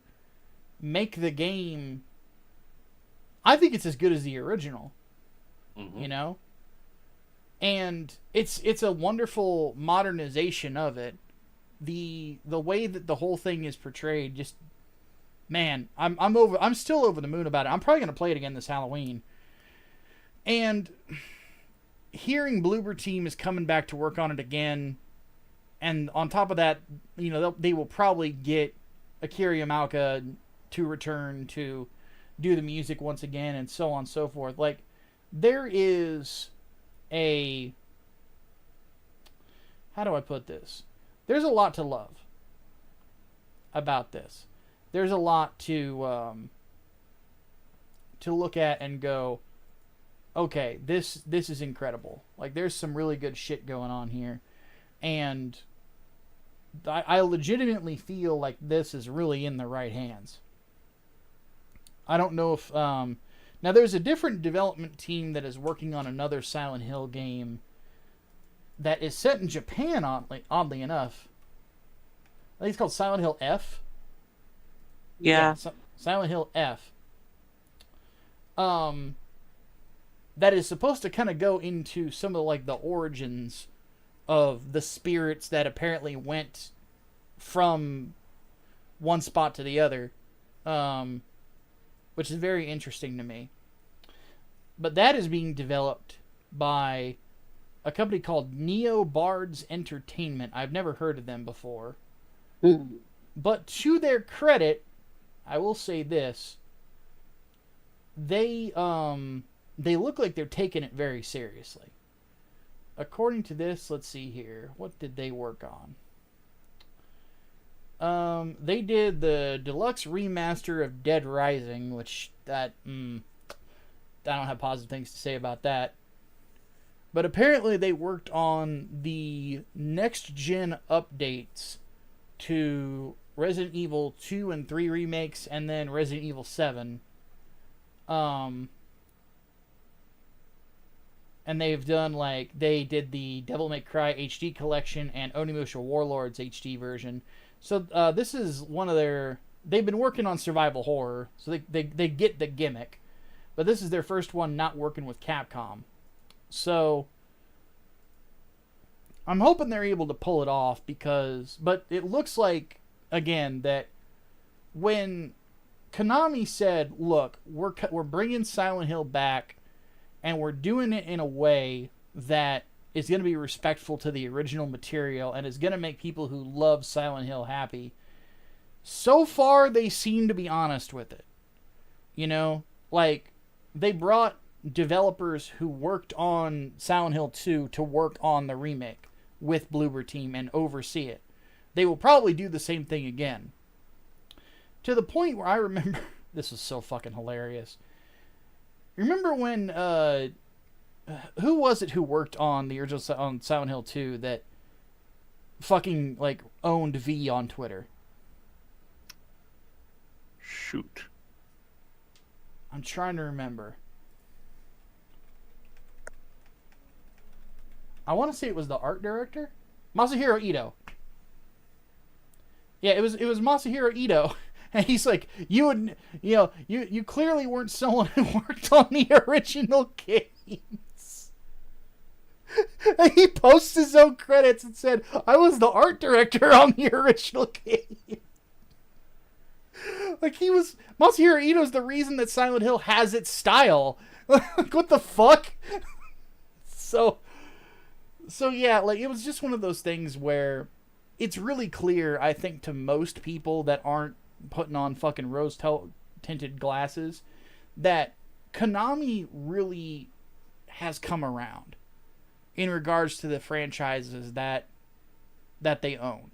make the game. I think it's as good as the original. Mm-hmm. You know, and it's a wonderful modernization of it. The way that the whole thing is portrayed, just man, I'm still over the moon about it. I'm probably gonna play it again this Halloween. And hearing Bloober Team is coming back to work on it again, and on top of that, you know, they will probably get Akira Yamaoka to return to do the music once again, and so on and so forth. Like, there is a... How do I put this? There's a lot to love about this. There's a lot to look at and go, okay, this is incredible. Like, there's some really good shit going on here. And I legitimately feel like this is really in the right hands. I don't know if... now, there's a different development team that is working on another Silent Hill game that is set in Japan, oddly enough. I think it's called Silent Hill F. Yeah. Silent Hill F. That is supposed to kind of go into some of like the origins of the spirits that apparently went from one spot to the other, which is very interesting to me. But that is being developed by a company called Neo Bards Entertainment. I've never heard of them before. Mm. But to their credit, I will say this. They look like they're taking it very seriously. According to this, let's see here. What did they work on? They did the deluxe remaster of Dead Rising, which I don't have positive things to say about that. But apparently they worked on the next-gen updates to Resident Evil 2 and 3 remakes, and then Resident Evil 7. And they've done, like, they did the Devil May Cry HD collection and Onimusha Warlords HD version. So this is one of their... They've been working on survival horror, so they get the gimmick. But this is their first one not working with Capcom. So I'm hoping they're able to pull it off, because... But it looks like, again, that when Konami said, look, we're bringing Silent Hill back, and we're doing it in a way that is going to be respectful to the original material and is going to make people who love Silent Hill happy. So far, they seem to be honest with it. You know? Like, they brought developers who worked on Silent Hill 2 to work on the remake with Bloober Team and oversee it. They will probably do the same thing again. To the point where I remember... This was so fucking hilarious. Remember when, who was it who worked on the original on Silent Hill 2 that fucking, like, owned V on Twitter? Shoot. I'm trying to remember. I want to say it was the art director? Masahiro Ito. Yeah, it was Masahiro Ito. And he's like, you clearly weren't someone who worked on the original games. And he posts his own credits and said, I was the art director on the original game. Like, Masahiro Ito's the reason that Silent Hill has its style. Like, what the fuck? So yeah, like, it was just one of those things where it's really clear, I think, to most people that aren't putting on fucking rose-tinted glasses, that Konami really has come around in regards to the franchises that they own.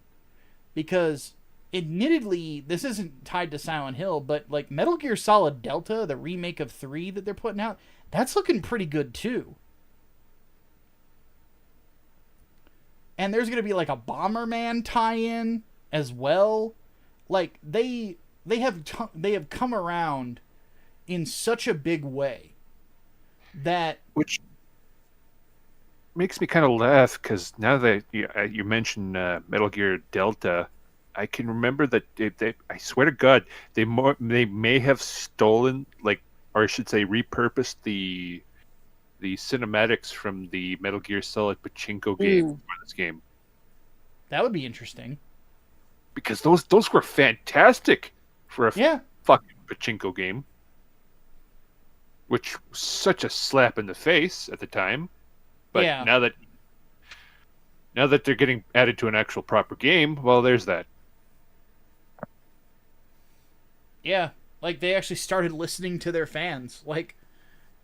Because, admittedly, this isn't tied to Silent Hill, but, like, Metal Gear Solid Delta, the remake of 3 that they're putting out, that's looking pretty good, too. And there's going to be, like, a Bomberman tie-in as well. Like, they have come around in such a big way that... Which makes me kind of laugh, because now that you mentioned Metal Gear Delta, I can remember that I swear to God, they may have stolen, like, or I should say, repurposed the cinematics from the Metal Gear Solid pachinko game for this game, That would be interesting. because those were fantastic for a Yeah. fucking pachinko game, which was such a slap in the face at the time. But Yeah. now that they're getting added to an actual proper game, well, there's that. Yeah. Like, they actually started listening to their fans. Like,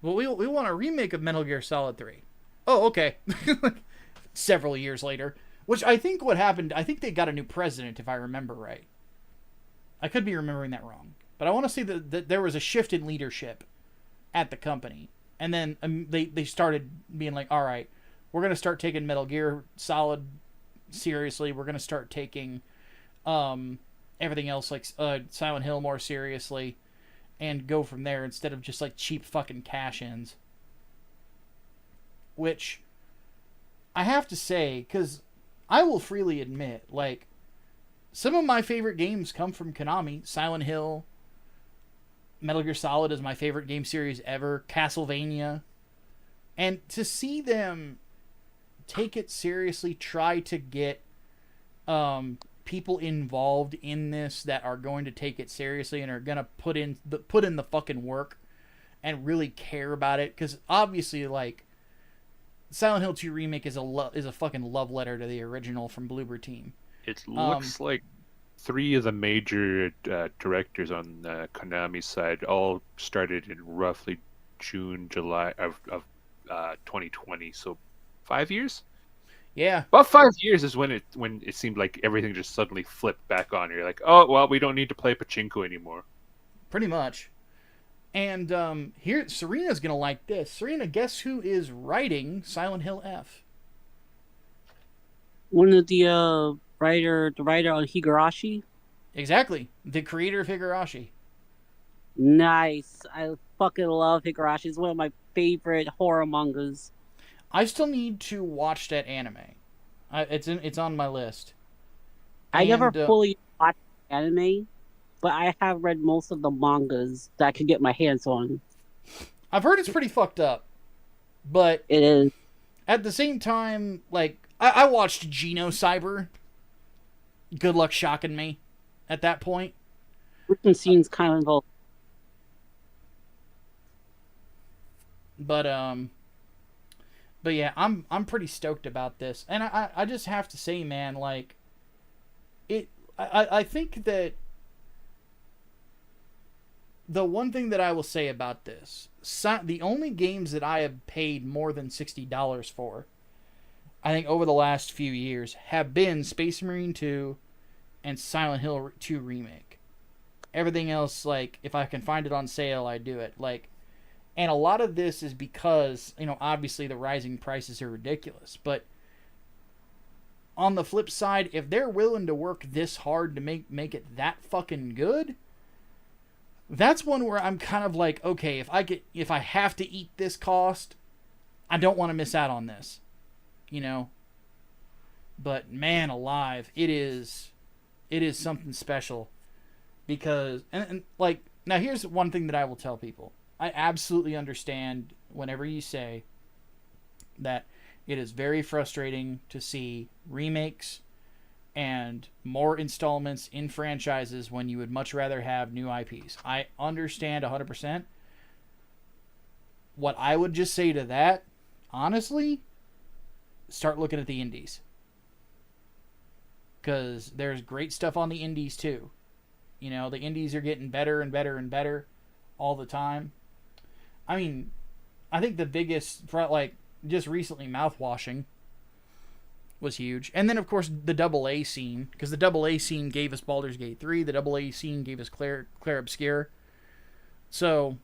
well, we want a remake of Metal Gear Solid 3. Oh, okay. Several years later. Which I think what happened, I think they got a new president, if I remember right. I could be remembering that wrong. But I want to say that there was a shift in leadership at the company. And then they started being like, all right, we're going to start taking Metal Gear Solid seriously. We're going to start taking everything else, like Silent Hill, more seriously. And go from there instead of just like cheap fucking cash-ins. Which I have to say, because I will freely admit, like, some of my favorite games come from Konami. Silent Hill, Metal Gear Solid is my favorite game series ever. Castlevania. And to see them take it seriously, try to get people involved in this that are going to take it seriously and are going to put in the fucking work and really care about it, because obviously, like, Silent Hill 2 Remake is a fucking love letter to the original from Bloober Team. It looks like 3 of the major directors on Konami's side all started in roughly June, July of 2020. So 5 years? Yeah. About 5 years is when it seemed like everything just suddenly flipped back on. You're like, oh, well, we don't need to play pachinko anymore. Pretty much. And here, Serena's going to like this. Serena, guess who is writing Silent Hill F? One of the writer on Higurashi. Exactly. The creator of Higurashi. Nice. I fucking love Higurashi. It's one of my favorite horror mangas. I still need to watch that anime. It's on my list. I never fully watched anime, but I have read most of the mangas that I could get my hands on. I've heard it's pretty fucked up, but it is. At the same time, like, I watched Geno Cyber. Good luck shocking me at that point. Certain scenes kind of involved. But yeah, I'm pretty stoked about this, and I just have to say, man, like, I think that the one thing that I will say about this, the only games that I have paid more than $60 for, I think over the last few years, have been Space Marine 2 and Silent Hill 2 Remake. Everything else, like, if I can find it on sale, I do it. Like, and a lot of this is because, you know, obviously the rising prices are ridiculous. But on the flip side, if they're willing to work this hard to make it that fucking good, that's one where I'm kind of like, okay, if I have to eat this cost, I don't want to miss out on this, you know. But man alive, it is something special, because and like, now here's one thing that I will tell people. I absolutely understand whenever you say that it is very frustrating to see remakes and more installments in franchises when you would much rather have new IPs. I understand 100%. What I would just say to that, honestly, start looking at the indies. Because there's great stuff on the indies too. You know, the indies are getting better and better and better all the time. I mean, I think the biggest, like, just recently, Mouthwashing was huge. And then, of course, the AA scene, because the AA scene gave us Baldur's Gate 3, the AA scene gave us Claire Obscure. So,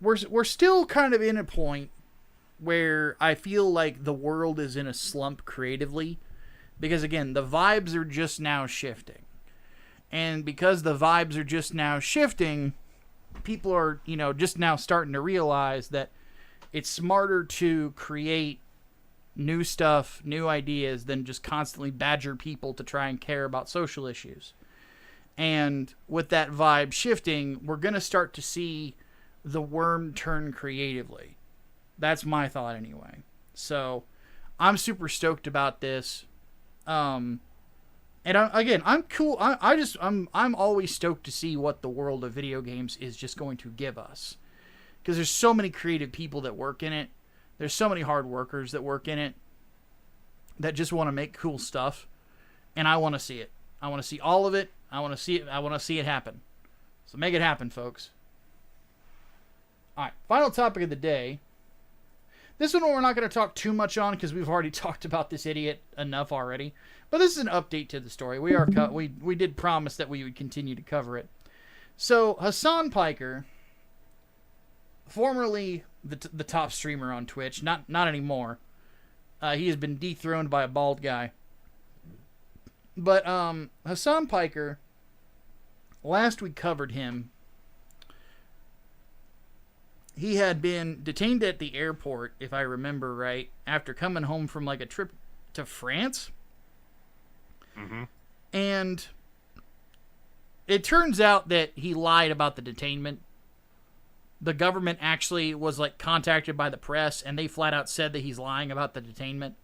we're still kind of in a point where I feel like the world is in a slump creatively, because, again, the vibes are just now shifting. And because the vibes are just now shifting, people are, you know, just now starting to realize that it's smarter to create new stuff, new ideas, than just constantly badger people to try and care about social issues. And with that vibe shifting, we're going to start to see the worm turn creatively. That's my thought anyway. So I'm super stoked about this. And I'm cool. I'm always stoked to see what the world of video games is just going to give us. Because there's so many creative people that work in it. There's so many hard workers that work in it that just want to make cool stuff. And I want to see it. I want to see all of it. I want to see it. I want to see it happen. So make it happen, folks. All right, final topic of the day. This one we're not going to talk too much on because we've already talked about this idiot enough already. But this is an update to the story. We did promise that we would continue to cover it. So Hamas Piker, formerly the top streamer on Twitch, not anymore. He has been dethroned by a bald guy. But Hamas Piker, last we covered him, he had been detained at the airport, if I remember right, after coming home from like a trip to France. Mm-hmm. And it turns out that he lied about the detainment. The government actually was like contacted by the press, and they flat out said that he's lying about the detainment,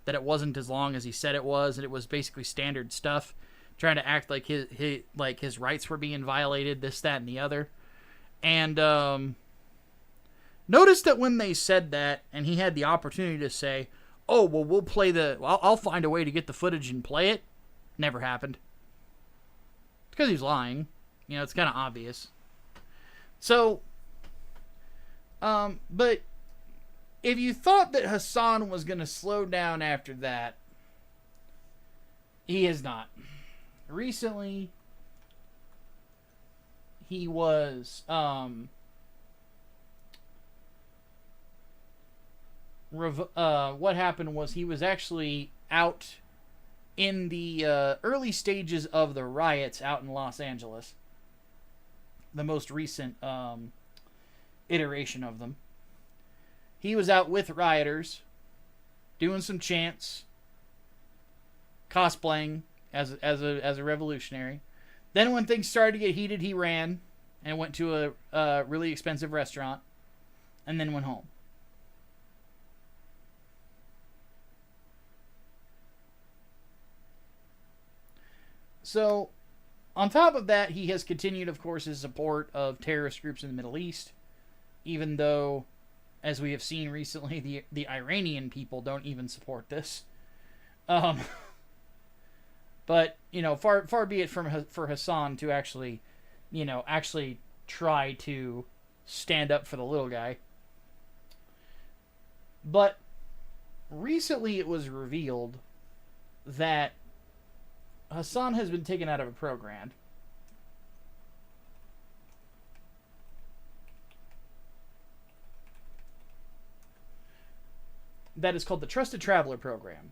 that it wasn't as long as he said it was, and it was basically standard stuff, trying to act like his rights were being violated, this, that, and the other. And notice that when they said that, and he had the opportunity to say, "Oh, well, we'll play I'll find a way to get the footage and play it," never happened. It's because he's lying. You know, it's kind of obvious. So, but if you thought that Hamas was going to slow down after that, he has not. Recently, he was, what happened was he was actually out in the early stages of the riots out in Los Angeles. The most recent iteration of them. He was out with rioters, doing some chants, cosplaying as a revolutionary. Then when things started to get heated, he ran and went to a really expensive restaurant, and then went home. So, on top of that, he has continued, of course, his support of terrorist groups in the Middle East, even though, as we have seen recently, the Iranian people don't even support this. But, you know, far be it for Hamas to actually, actually try to stand up for the little guy. But recently it was revealed that Hamas has been taken out of a program that is called the Trusted Traveler Program.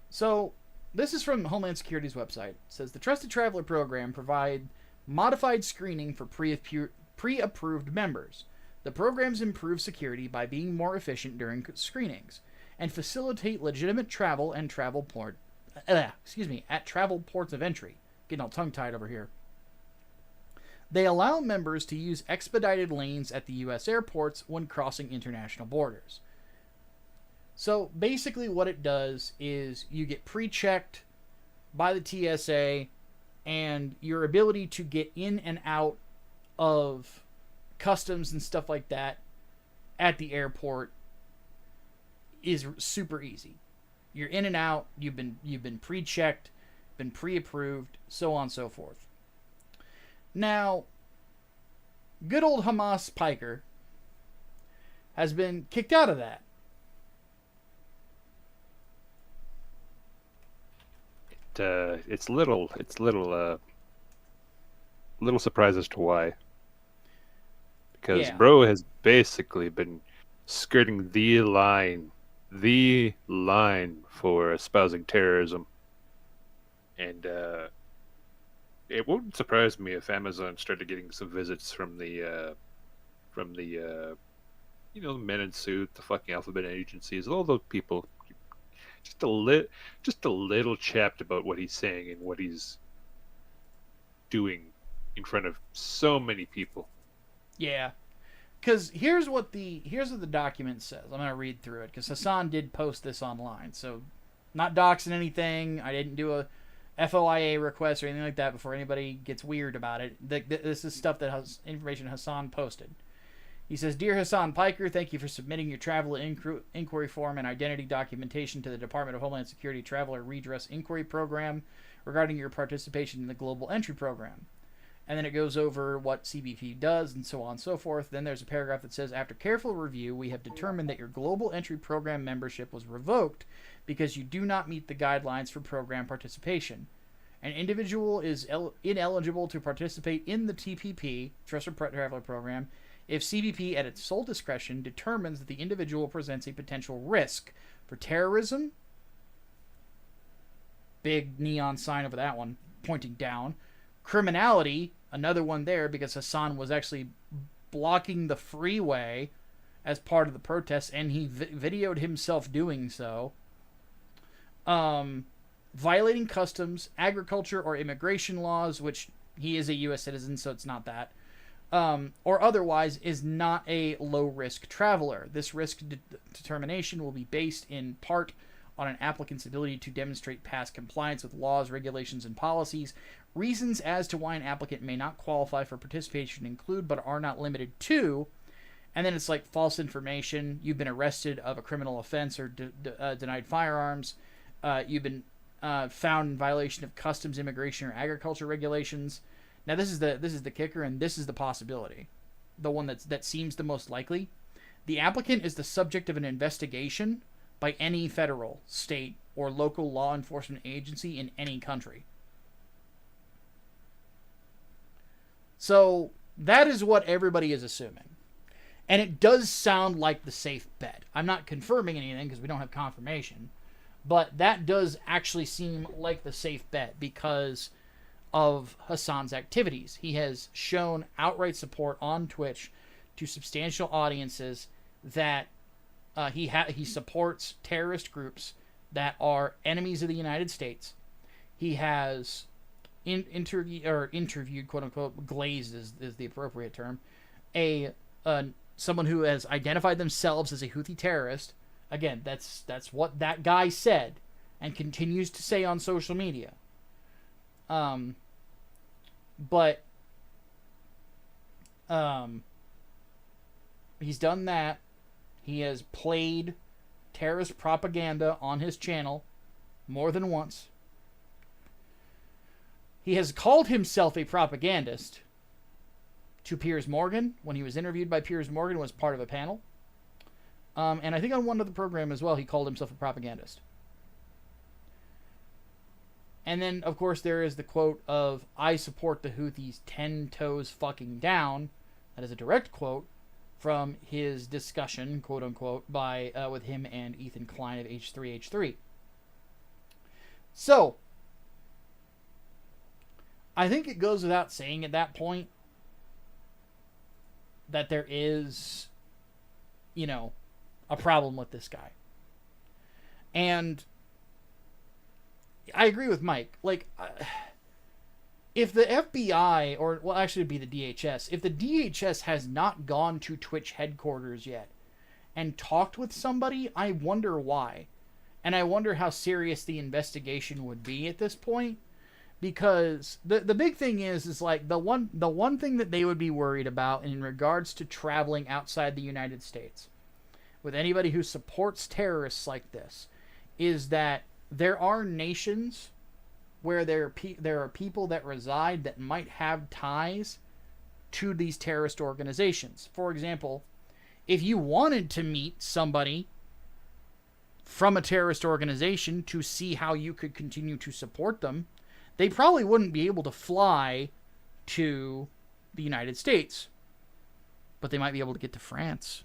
So, this is from Homeland Security's website. It says, the Trusted Traveler Program provide modified screening for pre-approved members. The programs improve security by being more efficient during screenings and facilitate legitimate travel and at travel ports of entry. Getting all tongue-tied over here. They allow members to use expedited lanes at the U.S. airports when crossing international borders. So basically what it does is you get pre-checked by the TSA, and your ability to get in and out of customs and stuff like that at the airport is super easy. You're in and out, you've been pre-checked, been pre-approved, so on and so forth. Now, good old Hamas Piker has been kicked out of that. It's little surprised as to why. Because bro has basically been skirting the line for espousing terrorism. And it wouldn't surprise me if Amazon started getting some visits from the the men in suit, the fucking alphabet agencies, all those people, just a little chapped about what he's saying and what he's doing in front of so many people. Yeah. Because here's what the document says. I'm going to read through it because Hassan did post this online. So, not doxing anything. I didn't do a FOIA request or anything like that before anybody gets weird about it. This is stuff that has information Hassan posted. He says, Dear Hamas Piker, thank you for submitting your travel inquiry form and identity documentation to the Department of Homeland Security Traveler Redress Inquiry Program regarding your participation in the Global Entry Program. And then it goes over what CBP does and so on and so forth. Then there's a paragraph that says, after careful review, we have determined that your Global Entry Program membership was revoked because you do not meet the guidelines for program participation. An individual is ineligible to participate in the TPP, Trusted Traveler Program, if CBP, at its sole discretion, determines that the individual presents a potential risk for terrorism, big neon sign over that one, pointing down, criminality, another one there because Hassan was actually blocking the freeway as part of the protest, and he videoed himself doing so, violating customs, agriculture, or immigration laws, which he is a U.S. citizen, so it's not that, or otherwise is not a low-risk traveler. This risk determination will be based in part on an applicant's ability to demonstrate past compliance with laws, regulations, and policies. Reasons as to why an applicant may not qualify for participation include, but are not limited to, and then it's like false information, you've been arrested of a criminal offense or denied firearms, you've been found in violation of customs, immigration, or agriculture regulations. Now this is the kicker, and this is the possibility, the one that seems the most likely. The applicant is the subject of an investigation by any federal, state, or local law enforcement agency in any country. So that is what everybody is assuming. And it does sound like the safe bet. I'm not confirming anything because we don't have confirmation. But that does actually seem like the safe bet because of Hassan's activities. He has shown outright support on Twitch to substantial audiences that he supports terrorist groups that are enemies of the United States. He has interviewed, quote unquote, glazed is the appropriate term, someone who has identified themselves as a Houthi terrorist. Again, that's what that guy said and continues to say on social media. But he's done that. He has played terrorist propaganda on his channel more than once. He has called himself a propagandist to Piers Morgan when he was interviewed by Piers Morgan, was part of a panel. And I think on one of the program as well, he called himself a propagandist. And then, of course, there is the quote of, I support the Houthis 10 toes fucking down. That is a direct quote from his discussion, quote unquote, with him and Ethan Klein of H3H3. So, I think it goes without saying at that point that there is, a problem with this guy. And I agree with Mike. Like, if the FBI, or, well, actually it'd be the DHS, if the DHS has not gone to Twitch headquarters yet and talked with somebody, I wonder why. And I wonder how serious the investigation would be at this point. Because the big thing is like the one thing that they would be worried about in regards to traveling outside the United States with anybody who supports terrorists like this is that there are nations where there are people that reside that might have ties to these terrorist organizations. For example, if you wanted to meet somebody from a terrorist organization to see how you could continue to support them, they probably wouldn't be able to fly to the United States, but they might be able to get to France.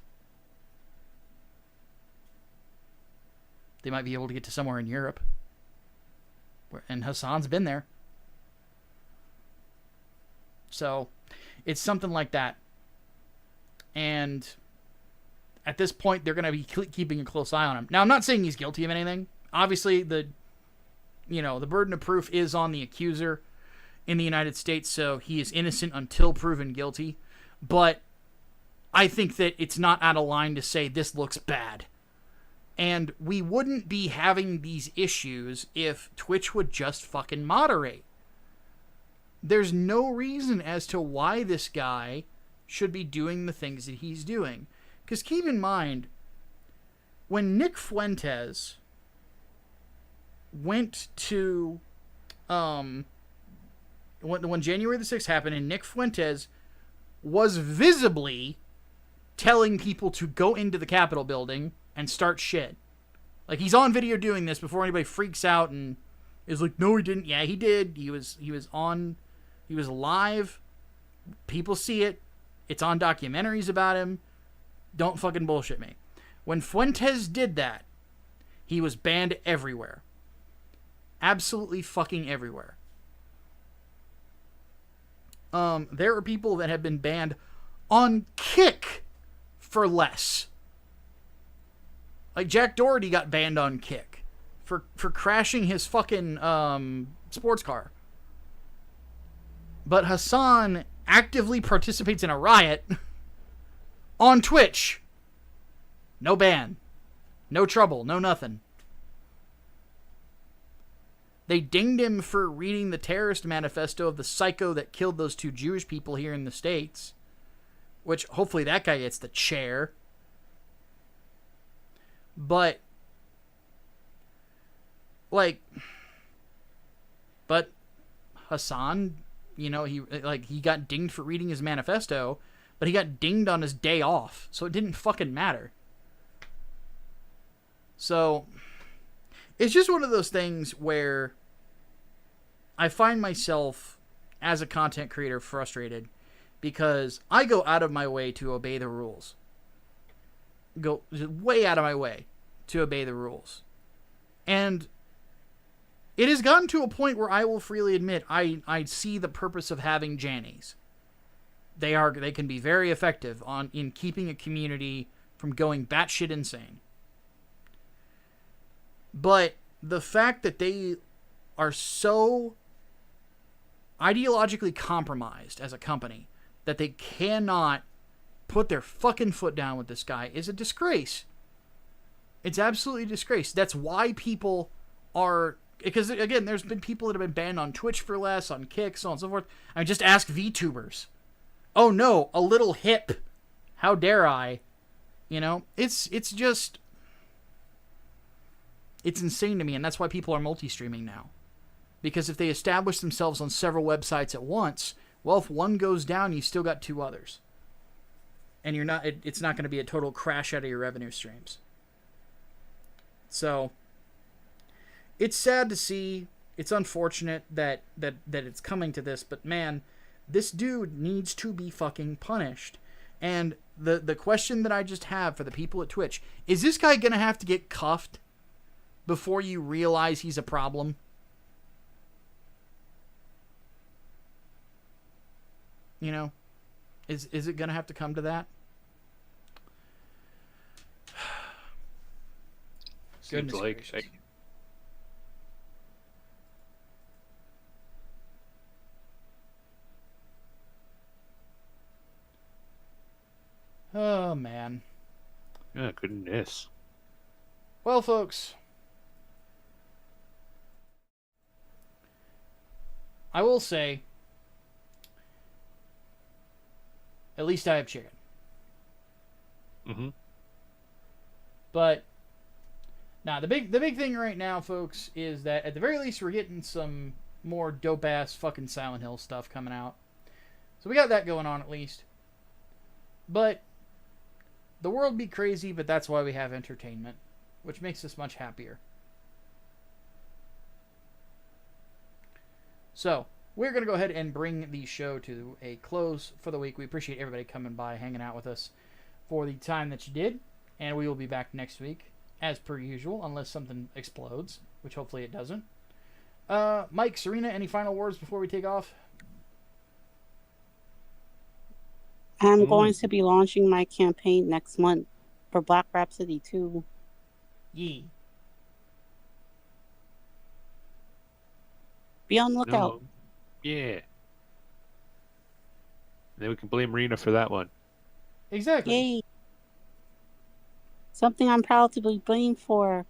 They might be able to get to somewhere in Europe. And Hassan's been there. So, it's something like that. And at this point, they're going to be keeping a close eye on him. Now, I'm not saying he's guilty of anything. Obviously, the burden of proof is on the accuser in the United States, so he is innocent until proven guilty. But I think that it's not out of line to say this looks bad. And we wouldn't be having these issues if Twitch would just fucking moderate. There's no reason as to why this guy should be doing the things that he's doing. Because keep in mind, when Nick Fuentes went to, when January the 6th happened, and Nick Fuentes was visibly telling people to go into the Capitol building and start shit. Like, he's on video doing this before anybody freaks out and is like, no, he didn't. Yeah, he did. He was live. People see it. It's on documentaries about him. Don't fucking bullshit me. When Fuentes did that, he was banned everywhere. Absolutely fucking everywhere. There are people that have been banned on Kick for less. Like Jack Doherty got banned on Kick for crashing his fucking sports car. But Hassan actively participates in a riot on Twitch. No ban. No trouble. No nothing. They dinged him for reading the terrorist manifesto of the psycho that killed those 2 Jewish people here in the States. Which, hopefully that guy gets the chair. But Hassan, he got dinged for reading his manifesto, but he got dinged on his day off, so it didn't fucking matter. So, it's just one of those things where I find myself, as a content creator, frustrated because I go out of my way to obey the rules. Go way out of my way to obey the rules. And it has gotten to a point where I will freely admit I see the purpose of having Jannies. They can be very effective in keeping a community from going batshit insane. But the fact that they are so ideologically compromised as a company that they cannot put their fucking foot down with this guy is a disgrace. It's absolutely a disgrace. That's why people are... Because, again, there's been people that have been banned on Twitch for less, on Kick, so on and so forth. I mean, just ask VTubers. Oh, no, a little hip. How dare I? It's just... It's insane to me, and that's why people are multi-streaming now. Because if they establish themselves on several websites at once, well, if one goes down, you've still got 2 others. And it's not going to be a total crash out of your revenue streams. So, it's sad to see. It's unfortunate that it's coming to this, but man, this dude needs to be fucking punished. And the question that I just have for the people at Twitch, is this guy going to have to get cuffed before you realize he's a problem? Is it going to have to come to that? Seems like... Oh, man. Oh, goodness. Well, folks, I will say, at least I have chicken. Mm-hmm. But now the big thing right now, folks, is that at the very least we're getting some more dope ass fucking Silent Hill stuff coming out. So we got that going on at least. But the world be crazy, but that's why we have entertainment, which makes us much happier. So, we're going to go ahead and bring the show to a close for the week. We appreciate everybody coming by, hanging out with us for the time that you did. And we will be back next week, as per usual, unless something explodes, which hopefully it doesn't. Mike, Serena, any final words before we take off? I'm going to be launching my campaign next month. for Black Rhapsody 2. Yee. Be on the lookout. No. Yeah. Then we can blame Rena for that one. Exactly. Yay. Something I'm proud to be blamed for.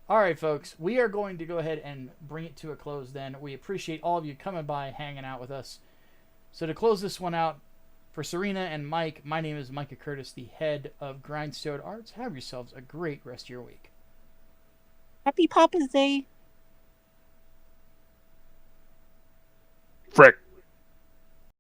All right, folks. We are going to go ahead and bring it to a close then. We appreciate all of you coming by, hanging out with us. So to close this one out, for Serena and Mike, my name is Micah Curtis, the head of Grindstone Arts. Have yourselves a great rest of your week. Happy Papa's Day. Frick.